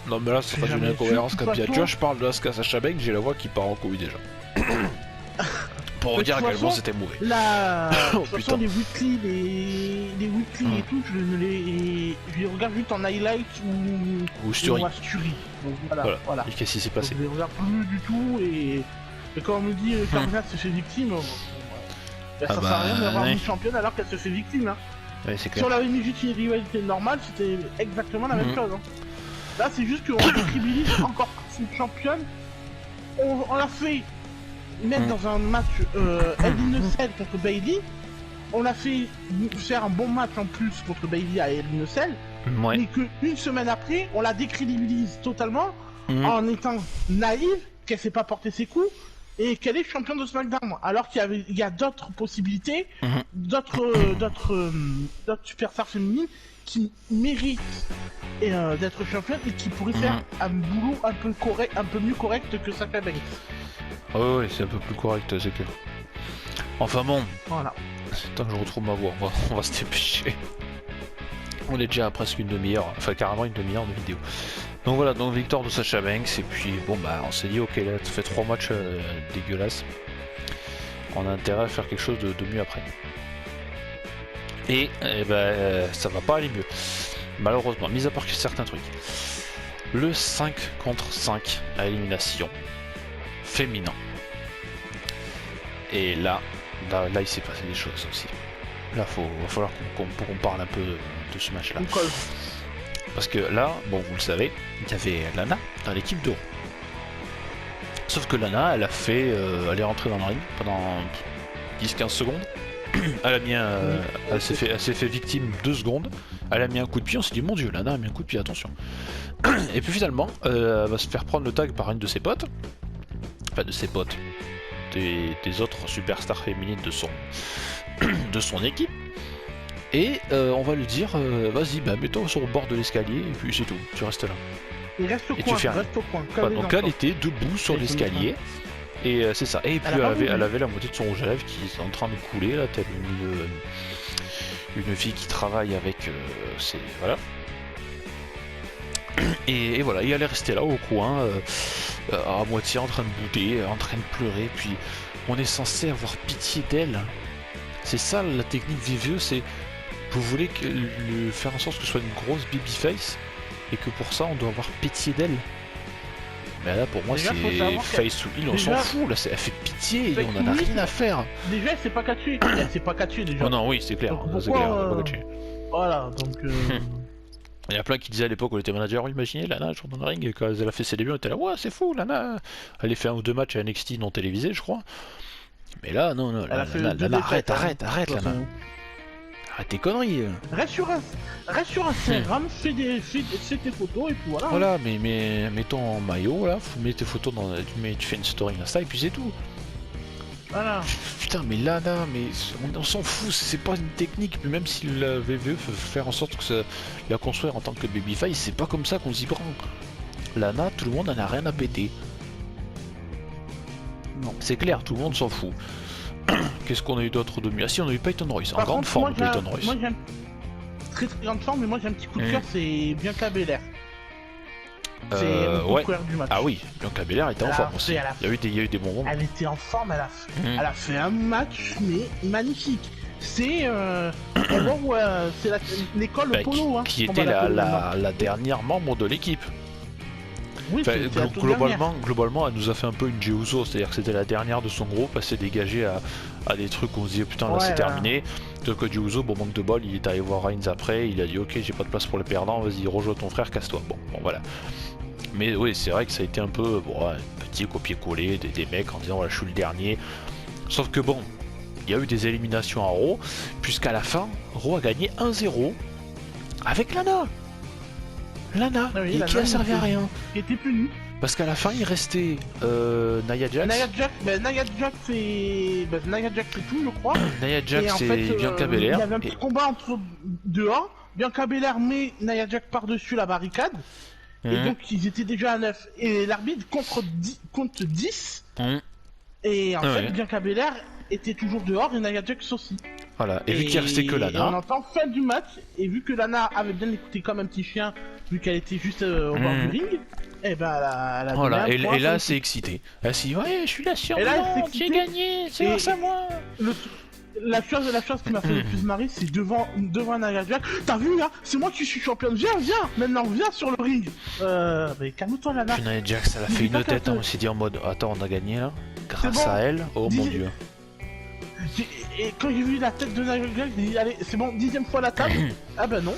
Non, mais là, ça fera une incohérence. Quand je parle de Asuka Sasha Banks, j'ai la voix qui part en couille déjà. Pour dire à quel point c'était mauvais. Là, de toute façon, les weekly et tout, je les regarde juste en highlight ou story. Donc voilà. Et qu'est-ce qui s'est passé? Je les regarde plus du tout et quand on me dit Carmella se fait victime, ça sert à rien d'avoir une championne alors qu'elle se fait victime. Hein. Ouais, c'est clair. Si on avait mis juste une rivalité normale, c'était exactement la même chose. Hein. Là, c'est juste qu'on décribilise encore une championne. On l'a fait mettre dans un match Hell in a Cell contre Bayley. On a fait faire un bon match en plus contre Bayley à Hell in a Cell. Mais qu'une semaine après, on la décrédibilise totalement en étant naïve, qu'elle sait pas porter ses coups et qu'elle est championne de SmackDown. Alors qu'il y a d'autres possibilités, d'autres superstars féminines qui méritent d'être championne et qui pourraient faire un boulot un peu mieux correct que Sasha Banks. Ouais, c'est un peu plus correct, c'est clair. Enfin bon, voilà. Tant que je retrouve ma voix, on va se dépêcher. On est déjà à presque une demi-heure, enfin carrément une demi-heure de vidéo. Donc voilà, donc victoire de Sasha Banks, et puis bon bah on s'est dit ok, là tu fais 3 matchs dégueulasses. On a intérêt à faire quelque chose de mieux après. Et ça va pas aller mieux. Malheureusement, mis à part certains trucs. Le 5 contre 5 à élimination féminin. Et là il s'est passé des choses aussi. Là va falloir qu'on parle un peu de ce match là. Parce que là, bon vous le savez, il y avait Lana dans l'équipe de Raw. Sauf que Lana, elle est rentrée dans le ring pendant 10-15 secondes. Elle a mis elle s'est fait victime 2 secondes. Elle a mis un coup de pied, on s'est dit mon dieu, Lana a mis un coup de pied, attention. Et puis finalement, elle va se faire prendre le tag par une de ses potes. Enfin de ses potes. Des autres superstars féminines de son équipe. Et on va lui dire vas-y, mets-toi sur le bord de l'escalier et puis c'est tout, tu restes là. Et reste au coin, donc elle était debout sur l'escalier. Et c'est ça. Et puis elle avait la moitié de son rouge à lèvres qui est en train de couler là, telle une fille qui travaille avec voilà. Et voilà, et elle est restée là au coin, à moitié en train de bouder, en train de pleurer. Puis on est censé avoir pitié d'elle. C'est ça la technique VVE, c'est vous voulez faire en sorte que ce soit une grosse babyface et que pour ça on doit avoir pitié d'elle. Mais là pour moi c'est face to heel, on s'en fout, là elle fait pitié et on en a rien à faire. Déjà elle s'est pas catchée, déjà. Oh non oui c'est clair, donc, c'est clair, pas catché. Voilà donc il y a plein qui disaient à l'époque où elle était manager, imaginez Lana elle dans le ring et quand elle a fait ses débuts on était là ouais c'est fou Lana. Elle a fait 1 ou 2 matchs à NXT non télévisés je crois. Mais là non Lana, arrête Lana. Arrête tes conneries. Reste sur Instagram, fais tes photos et puis voilà. Voilà, mais mets ton maillot là, mets tes photos tu fais une story Insta et puis c'est tout. Voilà. Putain mais Lana, mais on s'en fout, c'est pas une technique, mais même si la VVE veut faire en sorte que la construire en tant que babyface, c'est pas comme ça qu'on s'y prend. Lana, tout le monde en a rien à péter. Non. C'est clair, tout le monde s'en fout. Qu'est-ce qu'on a eu d'autre de mieux? Ah si, on a eu Peyton Royce, en grande forme Peyton Royce. Moi j'ai très grande forme, mais moi j'ai un petit coup de cœur, c'est Bianca Belair. C'est mon coup du match. Ah oui, Bianca Belair était en forme aussi. Il y a eu des bons moments. Elle était en forme, elle a fait un match mais magnifique. C'est l'école Polo hein, qui était la dernière membre de l'équipe. Oui, enfin, globalement, elle nous a fait un peu une Jey Uso, c'est-à-dire que c'était la dernière de son groupe, elle s'est dégagée à des trucs où on se disait putain là c'est terminé. Donc que Jey Uso, bon manque de bol, il est allé voir Reigns après, il a dit ok j'ai pas de place pour les perdants, vas-y rejoins ton frère, casse-toi. Bon voilà. Mais oui c'est vrai que ça a été un peu petit copier-coller des mecs en disant voilà je suis le dernier. Sauf que bon, il y a eu des éliminations à Raw, puisqu'à la fin, Raw a gagné 1-0 avec Lana. Lana, Ah oui, et Lana, qui a servi à rien. Qui était puni. Parce qu'à la fin, il restait Nia Jax. Nia Jax c'est tout, je crois. Nia Et Jax en et fait, Bianca il Belair. y avait un petit combat entre dehors. Bianca Belair met Nia Jax par-dessus la barricade. Et Mmh. donc, ils étaient déjà à 9. Et l'arbitre compte 10. Mmh. Et en Ah fait, ouais. Bianca Belair était toujours dehors et Nia Jax aussi. Voilà, et vu qu'il restait que Et on Lana, entend fin du match. Et vu que Lana avait bien écouté comme un petit chien, vu qu'elle était juste au bord du ring, et ben elle a voilà, donné un point et là, sur c'est excité. Elle s'est dit, ouais, je suis la Et là, elle s'est survivante, j'ai excitée. gagné, c'est Et- grâce à moi. La chose qui m'a fait le plus marrer, c'est devant Nia Jax. T'as vu là? C'est moi qui suis championne. Viens, maintenant, viens sur le ring. Mais calme-toi, Lana. Puis Nia Jax, elle a fait Dis une pas tête, qu'elle hein, te- on s'est dit en mode, attends, on a gagné là, grâce bon. à elle, oh mon Dis- dieu. Et quand j'ai vu la tête de Nia Jax, j'ai dit, allez, c'est bon, 10ème fois la table. Ah ben non.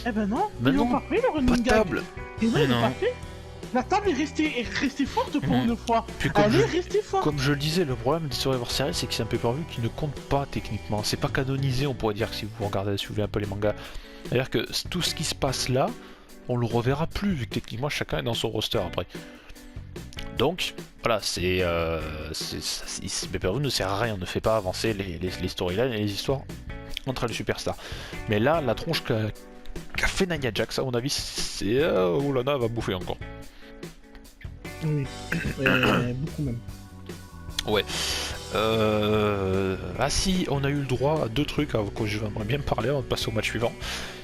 Eh ben non. Ben Ils l'ont non, pas fait, le Pas running de gag. table. Et non, Mais ils l'ont non. pas fait. La table est restée forte pour une fois. Puis comme Elle je- est restée forte. Comme je le disais, le problème des Survivor Series, c'est que c'est un pay-per-view qui ne compte pas techniquement. C'est pas canonisé, on pourrait dire, si vous regardez, si vous voulez un peu les mangas. C'est-à-dire que tout ce qui se passe là, on le reverra plus, vu que techniquement chacun est dans son roster après. Donc, voilà, ce pay-per-view ne sert à rien, ne fait pas avancer les storylines et les histoires entre les superstars. Mais là, la tronche qu'a fait Nia Jax, à mon avis, c'est... oh, Lana va bouffer encore. Oui. Beaucoup même. Ah si, on a eu le droit à 2 trucs que je vais bien parler avant de passer au match suivant.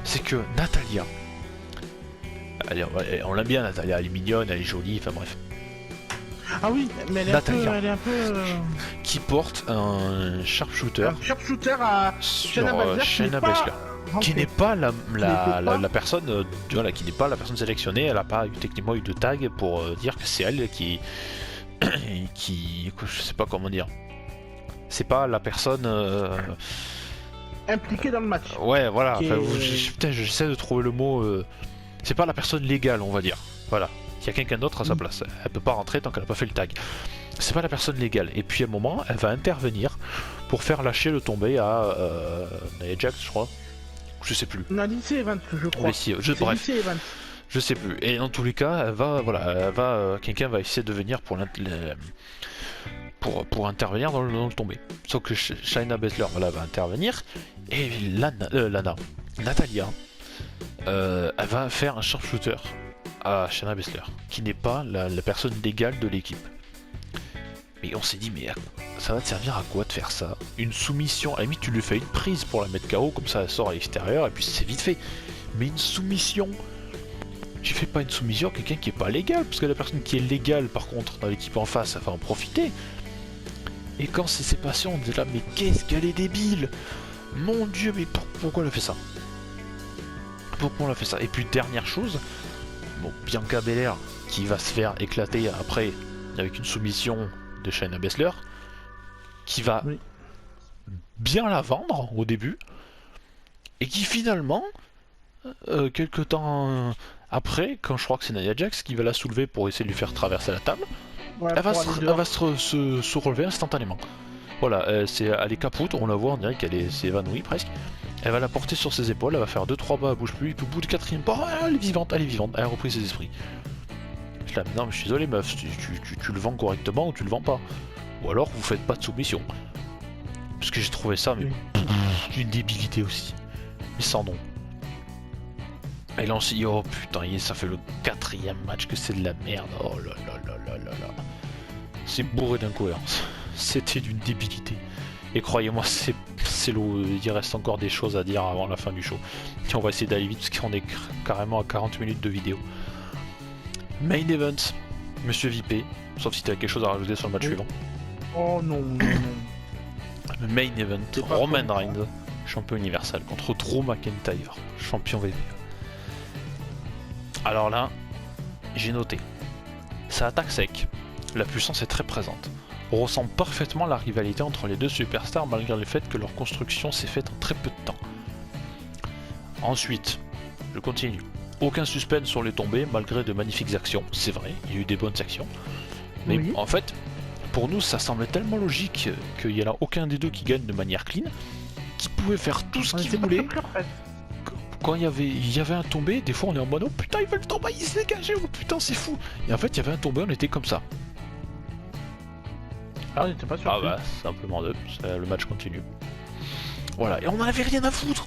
C'est que Natalia, on l'aime bien Natalia, elle est mignonne, elle est jolie, enfin bref, Ah oui, mais elle est un peu, qui porte un sharpshooter un sharpshooter à sur Shayna Shayna Baszler, Baszler, qui rentré. n'est pas la pas. personne, voilà, qui n'est pas la personne sélectionnée. Elle n'a pas techniquement eu de tag pour dire que c'est elle qui, je sais pas comment dire. C'est pas la personne. impliqué dans le match. Ouais, voilà. Qui Enfin, est- putain, j'essaie de trouver le mot. C'est pas la personne légale, on va dire. Voilà. Il y a quelqu'un d'autre à sa place. Elle peut pas rentrer tant qu'elle a pas fait le tag. C'est pas la personne légale. Et puis à un moment, elle va intervenir pour faire lâcher le tombé à Nia Jax, je crois. Je sais plus. Non, Lindsay Evans, je crois. Mais si, C'est bref, Lindsay Evans. je sais plus. Et dans tous les cas, quelqu'un va essayer de venir pour intervenir dans le tombé. Sauf que Shayna Baszler, voilà, va intervenir. Et Natalia, elle va faire un sharpshooter à Shayna Baszler, qui n'est pas la personne légale de l'équipe. Mais on s'est dit, mais ça va te servir à quoi de faire ça? Une soumission, à la limite tu lui fais une prise pour la mettre KO, comme ça elle sort à l'extérieur, et puis c'est vite fait. Mais une soumission, tu fais pas une soumission à quelqu'un qui est pas légal, parce que la personne qui est légale par contre dans l'équipe en face, elle va en profiter. Et quand c'est passé, on disait là, mais qu'est-ce qu'elle est débile! Mon dieu, mais pourquoi elle a fait ça? Pourquoi on a fait ça? Et puis dernière chose, bon, Bianca Belair qui va se faire éclater après avec une soumission de Shayna Baszler, qui va Oui. bien la vendre au début, et qui finalement, quelques temps après, quand je crois que c'est Nia Jax qui va la soulever pour essayer de lui faire traverser la table, Ouais, elle va, pour aller se, dehors. elle va se relever instantanément. Voilà, elle est capote, on la voit, on dirait qu'elle s'est évanouie presque. Elle va la porter sur ses épaules, elle va faire 2-3 pas, elle bouge plus, et puis au bout du 4ème pas, elle est vivante, elle a repris ses esprits. Je la non mais je suis désolé meuf, tu le vends correctement ou tu le vends pas. Ou alors vous faites pas de soumission. Parce que j'ai trouvé ça, mais une débilité aussi. Mais sans nom. Et là on s'est dit, oh putain, ça fait le 4ème match que c'est de la merde. Oh là là là là là là. C'est bourré d'incohérence. C'était d'une débilité. Et croyez-moi, il reste encore des choses à dire avant la fin du show. Et on va essayer d'aller vite parce qu'on est carrément à 40 minutes de vidéo. Main event, Monsieur VP, sauf si tu as quelque chose à rajouter sur le match suivant. Oh non, non, non. Main event, C'est pas Roman faux. Reigns, champion universel, contre Drew McIntyre, champion WWE. Alors là, j'ai noté. Ça attaque sec, la puissance est très présente. On ressent parfaitement la rivalité entre les deux superstars malgré le fait que leur construction s'est faite en très peu de temps. Ensuite, je continue. Aucun suspense sur les tombées malgré de magnifiques actions, c'est vrai, il y a eu des bonnes actions. Mais Oui. en fait, pour nous ça semblait tellement logique qu'il n'y en a aucun des deux qui gagne de manière clean, qui pouvait faire tout ce Ouais, qu'il c'est pas voulait, très clair, en fait. quand il y avait un tombé, des fois on est en mode oh putain il veut le tomber, il s'est dégagé, oh putain c'est fou. Et en fait il y avait un tombé, on était comme ça. Ah, on était pas surpris. Ah bah simplement deux, le match continue. Voilà, et on n'en avait rien à foutre.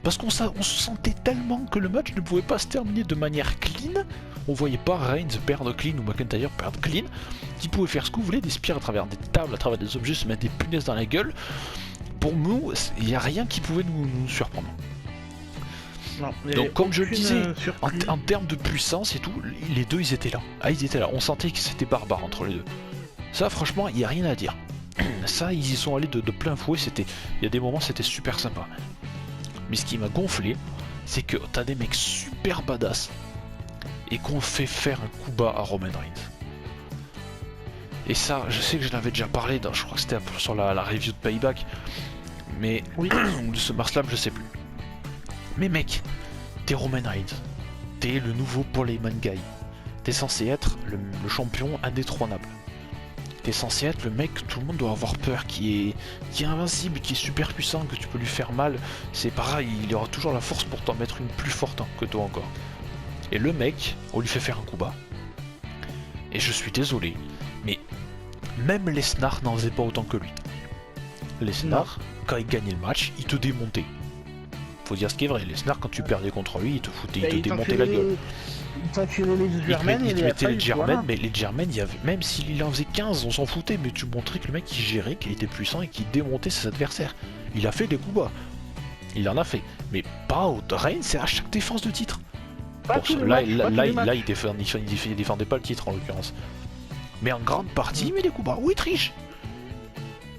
Parce qu'on se sentait tellement que le match ne pouvait pas se terminer de manière clean. On voyait pas Reigns perdre clean ou McIntyre perdre clean. Qui pouvait faire ce que vous voulez, des spires à travers des tables, à travers des objets, se mettre des punaises dans la gueule. Pour nous, il n'y a rien qui pouvait nous surprendre. Non, donc comme je le disais, en termes de puissance et tout, les deux ils étaient là. Ah ils étaient là, on sentait que c'était barbare entre les deux. Ça franchement, il n'y a rien à dire. Ça, ils y sont allés de plein fouet, il y a des moments c'était super sympa. Mais ce qui m'a gonflé, c'est que t'as des mecs super badass et qu'on fait faire un coup bas à Roman Reigns. Et ça, je sais que je l'avais déjà parlé, je crois que c'était sur la review de Payback, mais oui. de ce SummerSlam, je sais plus. Mais mec, t'es Roman Reigns, t'es le nouveau Paul Heyman guy, t'es censé être le champion indétrônable. T'es censé être le mec que tout le monde doit avoir peur, qui est invincible, qui est super puissant, que tu peux lui faire mal. C'est pareil, il aura toujours la force pour t'en mettre une plus forte que toi encore. Et le mec, on lui fait faire un coup bas. Et je suis désolé, mais même Lesnar n'en faisait pas autant que lui. Lesnar, quand il gagnait le match, il te démontait. Faut dire ce qui est vrai, Lesnar quand tu perdais contre lui, il te démontait la gueule. Il te mettait les Germains, mais les Germains, même s'il en faisait 15, on s'en foutait, mais tu montrais que le mec il gérait, qu'il était puissant et qu'il démontait ses adversaires. Il a fait des coups bas. Il en a fait. Mais pas au Reigns, c'est à chaque défense de titre. Bon, là, il défendait pas le titre en l'occurrence. Mais en grande partie, il met des coups bas. Oui, triche.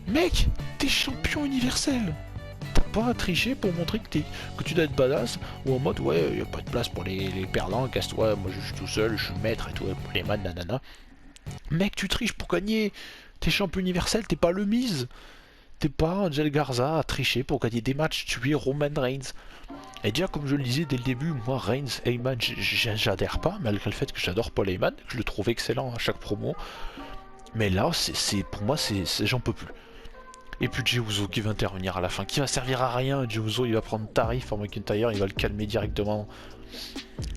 Mec, t'es champion universel. T'as pas à tricher pour montrer que tu dois être badass, ou en mode ouais, y a pas de place pour les perdants, casse-toi, moi je suis tout seul, je suis maître et tout, pour les man, nanana. Mec, tu triches pour gagner. T'es champion universel, t'es pas le Miz. T'es pas Angel Garza à tricher pour gagner des matchs, tu es Roman Reigns. Et déjà, comme je le disais dès le début, moi, Reigns, Heyman, j'adhère pas, malgré le fait que j'adore Paul Heyman, que je le trouve excellent à chaque promo. Mais là, pour moi, j'en peux plus. Et puis Jey Uso qui va intervenir à la fin, qui va servir à rien. Jey Uso, il va prendre tarif en McIntyre, il va le calmer directement.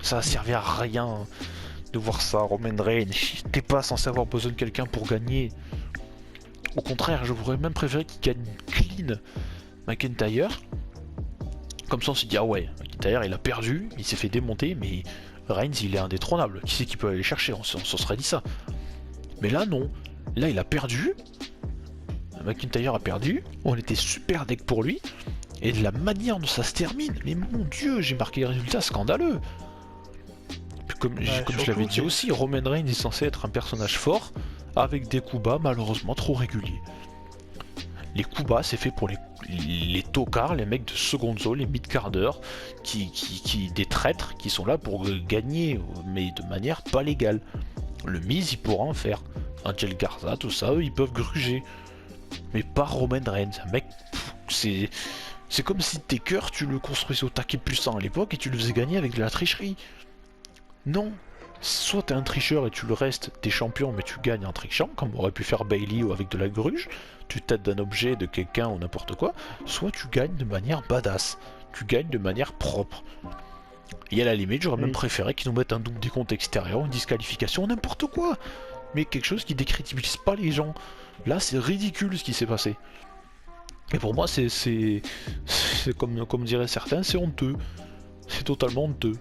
Ça va servir à rien de voir ça, Roman Reigns. T'es pas censé avoir besoin de quelqu'un pour gagner. Au contraire, je voudrais même préférer qu'il gagne clean McIntyre. Comme ça on se dit, ah ouais, McIntyre il a perdu, il s'est fait démonter, mais Reigns il est indétrônable. Qui c'est qui peut aller chercher, on se serait dit ça. Mais là non, là il a perdu. McIntyre a perdu, on était super deck pour lui, et de la manière dont ça se termine, mais mon dieu, j'ai marqué les résultats scandaleux. Puis comme je l'avais dit aussi, Roman Reigns est censé être un personnage fort, avec des coups bas malheureusement trop réguliers. Les coups bas, c'est fait pour les tocards, les mecs de seconde zone, les mid-carders, des traîtres qui sont là pour gagner, mais de manière pas légale. Le Miz, il pourra en faire. Angel Garza, tout ça, eux, ils peuvent gruger. Mais pas Roman Reigns, mec, c'est comme si Taker, tu le construisais au taquet puissant à l'époque et tu le faisais gagner avec de la tricherie. Non, soit t'es un tricheur et tu le restes, t'es champion mais tu gagnes en trichant, comme aurait pu faire Bayley ou avec de la gruge, tu t'aides d'un objet, de quelqu'un ou n'importe quoi, soit tu gagnes de manière badass, tu gagnes de manière propre. Et à la limite, j'aurais même préféré qu'ils nous mettent un double décompte extérieur, une disqualification, n'importe quoi, mais quelque chose qui décrédibilise pas les gens. Là, c'est ridicule ce qui s'est passé. Et pour moi, c'est comme diraient certains, c'est honteux. C'est totalement honteux.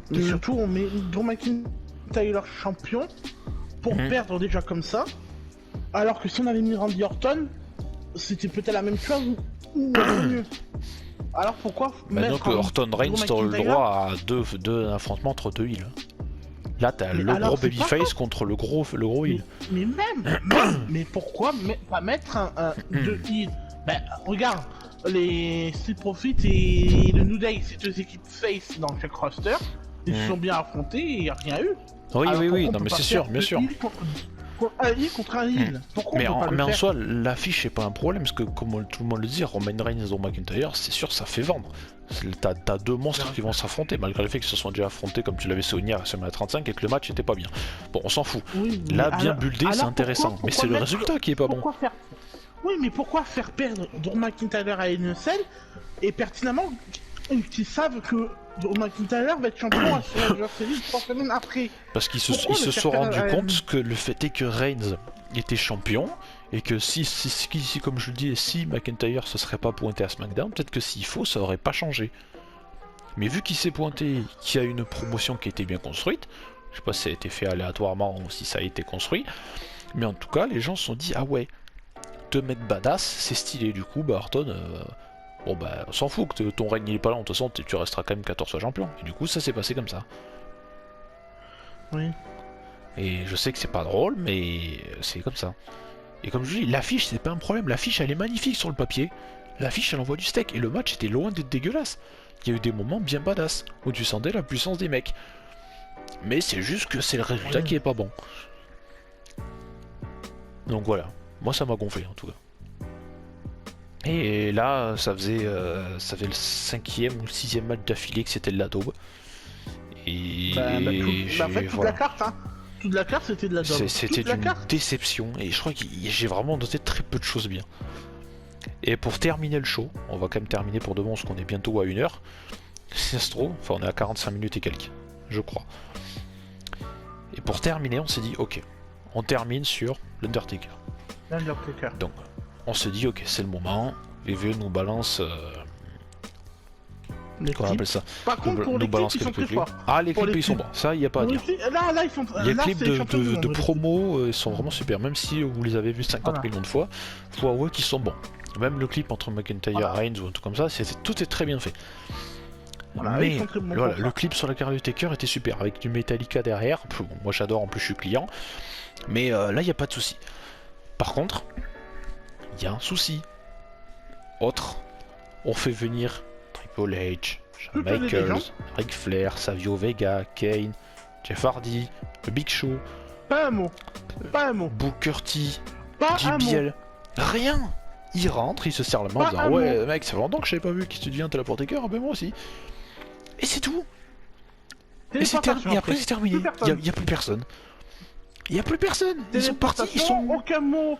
Mais surtout, on met Drew McIntyre champion pour perdre déjà comme ça. Alors que si on avait mis Randy Orton, c'était peut-être la même chose ou mieux. Alors pourquoi mettre Orton Reigns, t'aurais le droit à deux affrontements entre deux heels. Là, t'as le gros babyface contre le gros heel. Mais mais pourquoi pas mettre deux heels? Ben, regarde, les Street Profits et le New Day, c'est deux équipes face dans chaque roster. Ils se sont bien affrontés et il n'y a rien eu. Oui, non mais c'est sûr, bien sûr. Un heel contre un heel. Mais en soi, l'affiche c'est pas un problème, parce que comme tout le monde le dit, Roman Reigns et Drew McIntyre, c'est sûr, ça fait vendre. T'as deux monstres qui vont s'affronter, malgré le fait qu'ils se sont déjà affrontés, comme tu l'avais souligné à semaine 35, et que le match était pas bien. Bon, on s'en fout. Oui, là, bien buildé, c'est intéressant, mais c'est le résultat qui est pas bon. Oui, mais pourquoi faire perdre Drew McIntyre à NSL et pertinemment et qui savent que McIntyre va être champion à Survivor Series 3 semaines après. Parce qu'ils Pourquoi se le sont faire rendus faire- compte que le fait est que Reigns était champion, et que si comme je le dis, si McIntyre se serait pas pointé à SmackDown, peut-être que s'il faut, ça aurait pas changé. Mais vu qu'il s'est pointé, qu'il y a une promotion qui a été bien construite, je sais pas si ça a été fait aléatoirement ou si ça a été construit, mais en tout cas, les gens se sont dit, ah ouais, 2 mecs badass, c'est stylé. Du coup, bah Orton, bon bah, on s'en fout que ton règne il est pas là, de toute façon, tu resteras quand même 14 fois champion. Et du coup, ça s'est passé comme ça. Oui. Et je sais que c'est pas drôle, mais c'est comme ça. Et comme je dis, l'affiche, c'est pas un problème. L'affiche, elle est magnifique sur le papier. L'affiche, elle envoie du steak. Et le match était loin d'être dégueulasse. Il y a eu des moments bien badass, où tu sentais la puissance des mecs. Mais c'est juste que c'est le résultat qui est pas bon. Donc voilà. Moi, ça m'a gonflé, en tout cas. Et là, ça faisait le 5e ou le 6e match d'affilée que c'était de la daube. Et en fait, toute la carte, hein. Toute la carte, c'était de la daube. C'était une déception. Et je crois que j'ai vraiment noté très peu de choses bien. Et pour terminer le show, on va quand même terminer pour de bon, parce qu'on est bientôt à 1h. Si ça se trouve, enfin on est à 45 minutes et quelques, je crois. Et pour terminer, on s'est dit, ok, on termine sur l'Undertaker. L'Undertaker. Donc, on se dit, ok, c'est le moment. Les vieux nous balancent. Comment on appelle ça? Par contre, pour les clips, ils sont très forts. Ah, les clips, ils sont bons. Ça, il n'y a pas à dire. Là, ils sont. Les clips de promo sont vraiment super. Même si vous les avez vus 50 millions de fois, faut avouer qu'ils sont bons. Même le clip entre McIntyre et Reigns ou un truc comme ça, tout est très bien fait. Voilà, mais voilà, le clip sur la carte du Taker était super, avec du Metallica derrière. Bon, moi j'adore, en plus je suis client. Mais là, il n'y a pas de souci. Par contre, il y a un souci. Autre, on fait venir Triple H, Shawn Michaels, Ric Flair, Savio Vega, Kane, Jeff Hardy, le Big Show. Pas un mot. Pas un mot. Booker T, pas JBL. Rien. Il rentre, il se serre la main en disant ouais mec, ça fait longtemps que je t'avais pas vu, qui te devient t'as la porte Taker, ben moi aussi. Et c'est tout. Et après c'est terminé. Il n'y a plus personne. Il n'y a plus personne. Ils sont partis, ils sont... Aucun mot.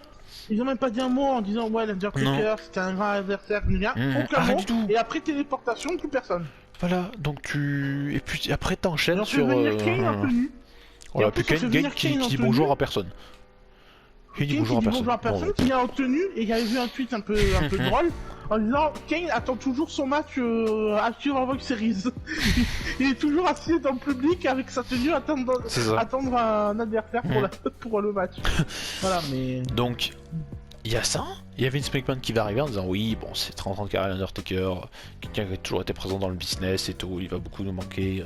Ils ont même pas dit un mot en disant ouais l'Undertaker c'était un grand adversaire, rien. Aucun mot. Du tout. Et après téléportation, plus personne. Voilà, donc tu... Et puis après t'enchaînes sur... Voilà, plus Kane qui dit bonjour à personne. Il dit bonjour à personne, qui a obtenu, et il avait vu un tweet un peu drôle, en disant Kane attend toujours son match à Survivor Series. Il est toujours assis dans le public avec sa tenue, attendre un adversaire pour le match. Voilà, mais... Donc, il y a ça, il y a Vince McMahon qui va arriver en disant oui, bon, c'est 30 ans de carrière Undertaker, quelqu'un qui a toujours été présent dans le business et tout, il va beaucoup nous manquer,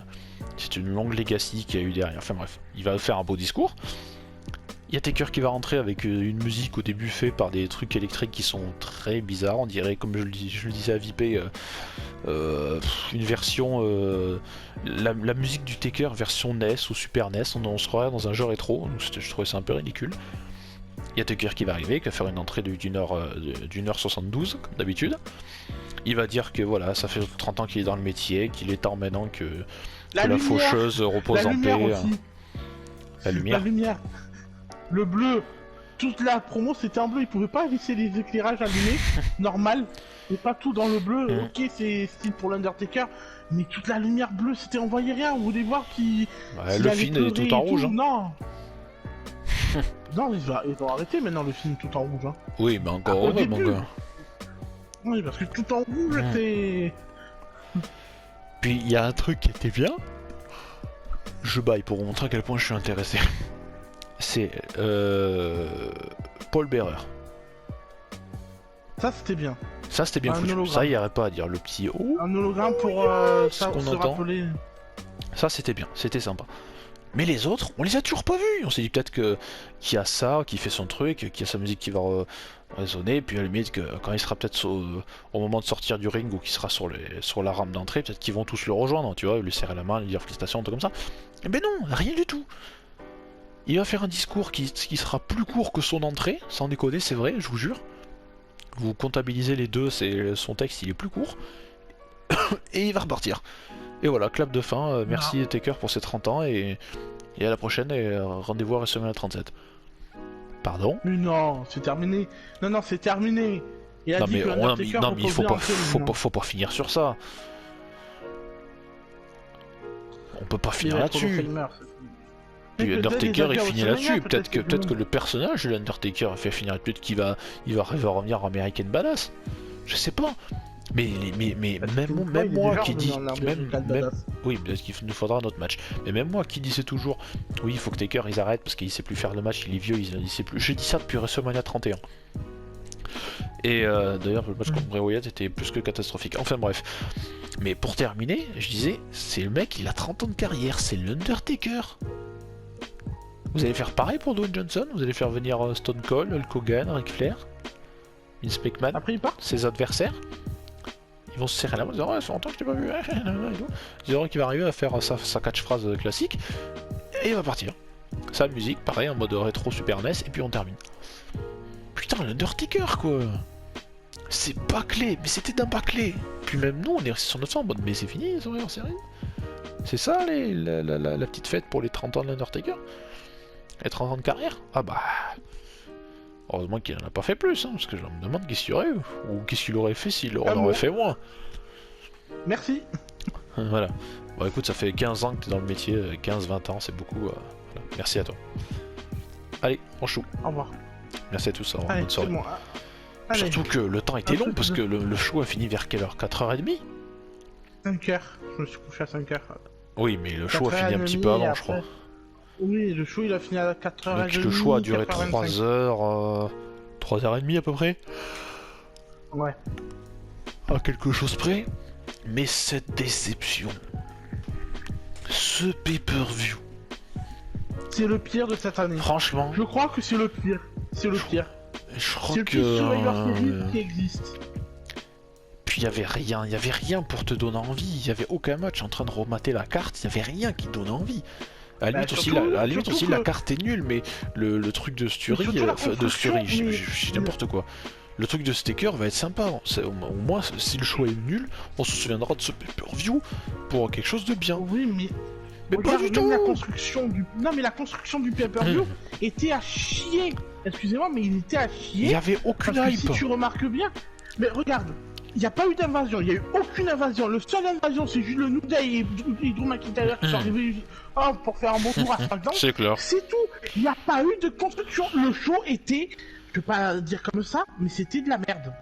c'est une longue legacy qu'il y a eu derrière, enfin bref, il va faire un beau discours. Il y a Taker qui va rentrer avec une musique au début faite par des trucs électriques qui sont très bizarres, on dirait, comme je le disais à VP, une version, la musique du Taker version NES ou Super NES, on se croirait dans un jeu rétro, donc je trouvais ça un peu ridicule. Il y a Taker qui va arriver, qui va faire une entrée d'une heure 72, comme d'habitude. Il va dire que voilà, ça fait 30 ans qu'il est dans le métier, qu'il est temps maintenant que la faucheuse repose en paix. La lumière. La lumière. Le bleu, toute la promo c'était en bleu, ils pouvaient pas laisser les éclairages allumés, normal, et pas tout dans le bleu, ok c'est style pour l'Undertaker, mais toute la lumière bleue c'était on voyait rien, on voulait voir qui... le film est tout en rouge. Non non, ils vont arrêter maintenant le film tout en rouge. Hein. Oui, mais encore heureux mon gars. Oui, parce que tout en rouge c'est... Puis il y a un truc qui était bien, je baille pour vous montrer à quel point je suis intéressé. C'est Paul Bearer. Ça c'était bien. Ça c'était bien foutu. Hologramme. Ça il n'y aurait pas à dire. Le petit un hologramme pour ce qu'on entend. Rappeler. Ça c'était bien, c'était sympa. Mais les autres, on les a toujours pas vus. On s'est dit peut-être qu'il y a ça, qui fait son truc, qu'il y a sa musique qui va résonner, puis à la limite que quand il sera peut-être au moment de sortir du ring ou qu'il sera sur la rampe d'entrée, peut-être qu'ils vont tous le rejoindre, tu vois, lui serrer la main, lui dire félicitations, un truc comme ça. Mais non, rien du tout. Il va faire un discours qui sera plus court que son entrée, sans déconner, c'est vrai, je vous jure. Vous comptabilisez les deux, son texte il est plus court. Et il va repartir. Et voilà, clap de fin, merci Taker pour ses 30 ans et à la prochaine et rendez-vous à WrestleMania 37. Pardon? Mais non, c'est terminé. Non, c'est terminé. Non mais il faut pas finir sur ça. On peut pas Il finir va être Hall of là-dessus. Famer, c'est tout. Puis Peut-être Undertaker des il affaires finit au là-dessus, cinéma, peut-être que le personnage de l'Undertaker a fait finir, peut-être qu'il va revenir en American Badass. Je sais pas. Mais même moi qui dis, oui, peut-être qu'il nous faudra un autre match. Mais même moi qui disais toujours, oui, il faut que Taker ils arrêtent parce qu'il sait plus faire le match, il est vieux, il sait plus. J'ai dit ça depuis WrestleMania 31. Et d'ailleurs, le match contre Bray Wyatt était plus que catastrophique. Enfin bref. Mais pour terminer, je disais, c'est le mec, il a 30 ans de carrière, c'est l'Undertaker. Vous allez faire pareil pour Dwayne Johnson? Vous allez faire venir Stone Cold, Hulk Hogan, Ric Flair, Vince McMahon, Après, il part. ses adversaires? Ils vont se serrer la main, ils vont dire, ouais, ça fait longtemps que je t'ai pas vu. Ils verront qu'il va arriver à faire sa catchphrase classique, et il va partir. Sa musique, pareil, en mode rétro Super NES, et puis on termine. Putain, l'Undertaker, quoi. C'est bâclé, mais c'était d'un bâclé. Puis même nous, on est resté sur notre fin en mode, mais c'est fini, ils ont en série. C'est ça, la petite fête pour les 30 ans de l'Undertaker? Et 30 ans de carrière? Ah bah... Heureusement qu'il en a pas fait plus, hein, parce que je me demande qu'est-ce qu'il y aurait eu, ou qu'est-ce qu'il aurait fait s'il en aurait fait moins. Merci. Voilà. Bon écoute, ça fait 15 ans que t'es dans le métier, 15-20 ans, c'est beaucoup. Voilà. Merci à toi. Allez, on choue. Au revoir. Merci à tous, Allez, bonne soirée. c'est bon. Allez, Surtout que le temps était long, parce que le show a fini vers quelle heure? 4h30? 5h. Je me suis couché à 5h. Oui, mais le show a fini un petit peu avant, je crois. Oui, le show il a fini à 4h30. Donc le show a duré 4h25. 3h... 3h30 à peu près? Ouais. À quelque chose près. Mais cette déception... Ce pay-per-view... C'est le pire de cette année. Franchement... Je crois que c'est le pire. C'est le pire. Je crois C'est le pire Survivor Series que... qui existe. Puis il y avait rien pour te donner envie. Il y avait aucun match en train de remater la carte. Il y avait rien qui donne envie. À la limite aussi, la carte est nulle, mais le truc de Stury, je n'importe quoi. Le truc de Staker va être sympa. Au moins, si le choix est nul, on se souviendra de ce pay-per-view pour quelque chose de bien. Oui, mais pas du tout. La construction du... Non, mais la construction du pay-per-view était à chier. Excusez-moi, mais il était à chier. Il n'y avait aucune parce que hype. si tu remarques bien... Mais regarde, il n'y a pas eu d'invasion, il n'y a eu aucune invasion. Le seul invasion, c'est juste le New Day et Drew McIntyre qui sont arrivés pour faire un bon tour à SmackDown. C'est clair. C'est tout. Il n'y a pas eu de construction. Le show était, je vais pas dire comme ça, mais c'était de la merde.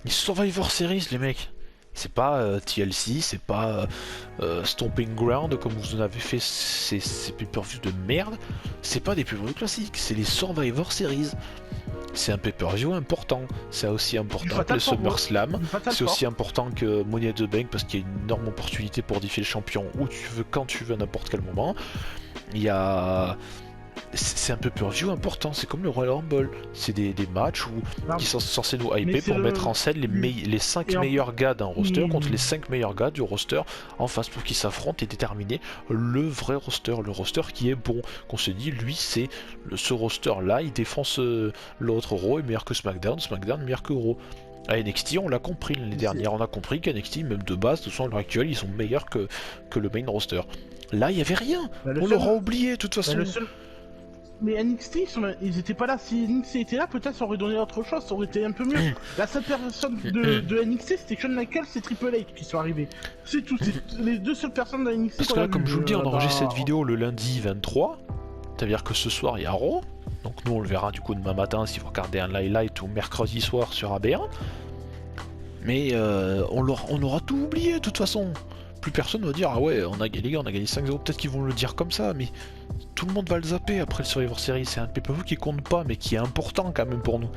Les Survivor Series, les mecs. C'est pas TLC, c'est pas Stomping Ground comme vous en avez fait ces pay-per-view de merde. C'est pas des pay-per-view classiques, c'est les Survivor Series. C'est un pay-per-view important. C'est aussi important que le SummerSlam. C'est aussi important que Money in the Bank parce qu'il y a une énorme opportunité pour défier le champion où tu veux, quand tu veux, à n'importe quel moment. Il y a... C'est un pay-per-view important, c'est comme le Royal Rumble. C'est des matchs qui sont censés nous hyper pour mettre en scène les 5 meilleurs gars d'un roster contre les 5 meilleurs gars du roster en face pour qu'ils s'affrontent et déterminer le vrai roster, le roster qui est bon. Qu'on se dit, lui, c'est ce roster-là, il défonce l'autre. Raw est meilleur que SmackDown, SmackDown meilleur que Raw. À NXT, on l'a compris l'année dernière, on a compris qu'NXT, même de base, de toute façon, à l'heure actuelle, ils sont meilleurs que le main roster. Là, il n'y avait rien, on l'aura oublié de toute façon. Mais NXT, ils étaient pas là. Si NXT était là, peut-être ça aurait donné autre chose, ça aurait été un peu mieux. La seule personne de NXT, c'était Shawn Michaels et Triple H qui sont arrivés. C'est tout, c'est les deux seules personnes de NXT. Parce que là, comme je vous le dis, on enregistre cette vidéo le lundi 23. C'est-à-dire que ce soir, il y a Raw. Donc nous, on le verra du coup demain matin si vous regardez un highlight ou mercredi soir sur AB1. Mais on aura tout oublié de toute façon. Plus personne va dire, ah ouais, on a gagné 5-0. Peut-être qu'ils vont le dire comme ça, mais tout le monde va le zapper après le Survivor Series. C'est un pay-per-view qui compte pas, mais qui est important quand même pour nous.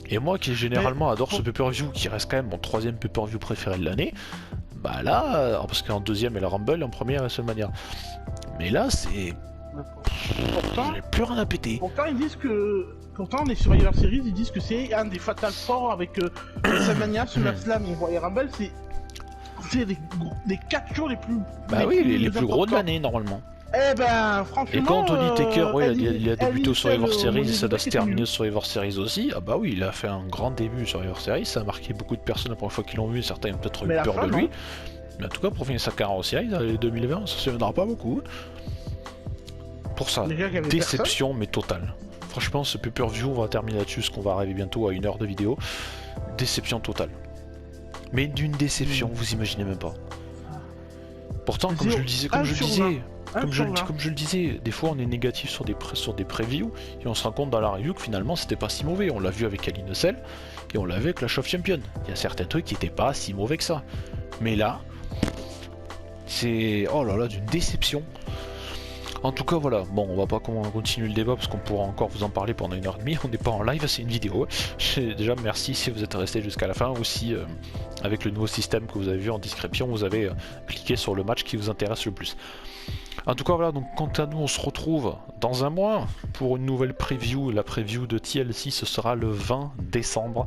Et moi qui généralement adore ce pay-per-view, qui reste quand même mon 3ème pay-per-view préféré de l'année, bah là, parce qu'en 2ème il y a la Rumble, en 1er il y a WrestleMania. Mais là c'est... Pourtant, j'ai plus rien à péter. Pourtant ils disent que... Pourtant les Survivor Series, ils disent que c'est un des Fatal Four avec WrestleMania, SummerSlam et Royal Rumble, c'est les 4 shows les plus... Bah oui, les plus gros de l'année normalement. Eh ben, franchement... Et quand Tony Taker, ouais, il a débuté au Survivor Series, ça doit se terminer au Survivor Series aussi. Ah bah oui, il a fait un grand début au Survivor Series, ça a marqué beaucoup de personnes la première fois qu'ils l'ont vu, certains ont peut-être eu peur de lui. Mais en tout cas, pour finir sa carrière au Series, dans les 2020, on se souviendra pas beaucoup. Pour ça, déception mais totale. Franchement, ce pay-per-view, on va terminer là-dessus, parce qu'on va arriver bientôt à 1 heure de vidéo. Déception totale. Mais d'une déception, vous imaginez même pas. Pourtant, comme je le disais, Un sur 20. comme je le disais, des fois on est négatif sur des previews et on se rend compte dans la review que finalement c'était pas si mauvais. On l'a vu avec Alien Cell et on l'a vu avec Clash of Champions. Il y a certains trucs qui étaient pas si mauvais que ça. Mais là, c'est oh là là d'une déception. En tout cas voilà, bon on va pas continuer le débat parce qu'on pourra encore vous en parler pendant 1h30, on n'est pas en live, c'est une vidéo. Déjà merci si vous êtes resté jusqu'à la fin, ou si avec le nouveau système que vous avez vu en description, vous avez cliqué sur le match qui vous intéresse le plus. En tout cas voilà, donc quant à nous on se retrouve dans un mois pour une nouvelle preview. La preview de TLC ce sera le 20 décembre.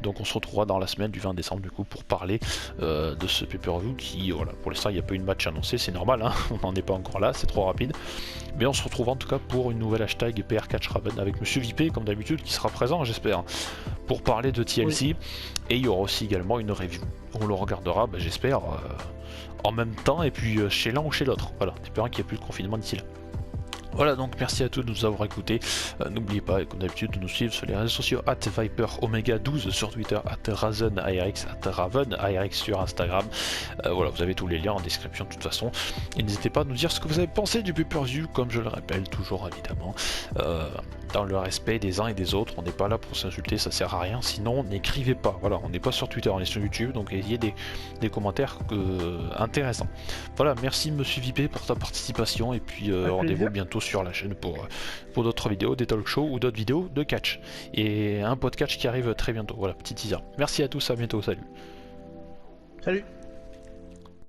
Donc on se retrouvera dans la semaine du 20 décembre du coup pour parler de ce pay-per-view qui, voilà, pour l'instant il n'y a pas eu de match annoncé, c'est normal, hein, on n'en est pas encore là, c'est trop rapide. Mais on se retrouve en tout cas pour une nouvelle hashtag PRCatchRaven avec Monsieur VP comme d'habitude qui sera présent j'espère pour parler de TLC. Oui. Et il y aura aussi également une review. On le regardera, bah, j'espère, en même temps et puis chez l'un ou chez l'autre. Voilà, espérant qu'il n'y ait plus de confinement d'ici là. Voilà, donc merci à tous de nous avoir écoutés. N'oubliez pas, comme d'habitude, de nous suivre sur les réseaux sociaux @ViperOmega12 sur Twitter, @RazenARX, @RavenARX sur Instagram. Voilà, vous avez tous les liens en description de toute façon. Et n'hésitez pas à nous dire ce que vous avez pensé du pay-per-view, comme je le rappelle toujours évidemment. Dans le respect des uns et des autres, on n'est pas là pour s'insulter, ça sert à rien, sinon n'écrivez pas. Voilà, on n'est pas sur Twitter, on est sur YouTube, donc ayez des commentaires intéressants. Voilà, merci Monsieur VP pour ta participation, et puis rendez-vous bientôt sur la chaîne pour d'autres vidéos, des talk shows ou d'autres vidéos de catch. Et un podcast qui arrive très bientôt, voilà, petit teaser. Merci à tous, à bientôt, salut. Salut.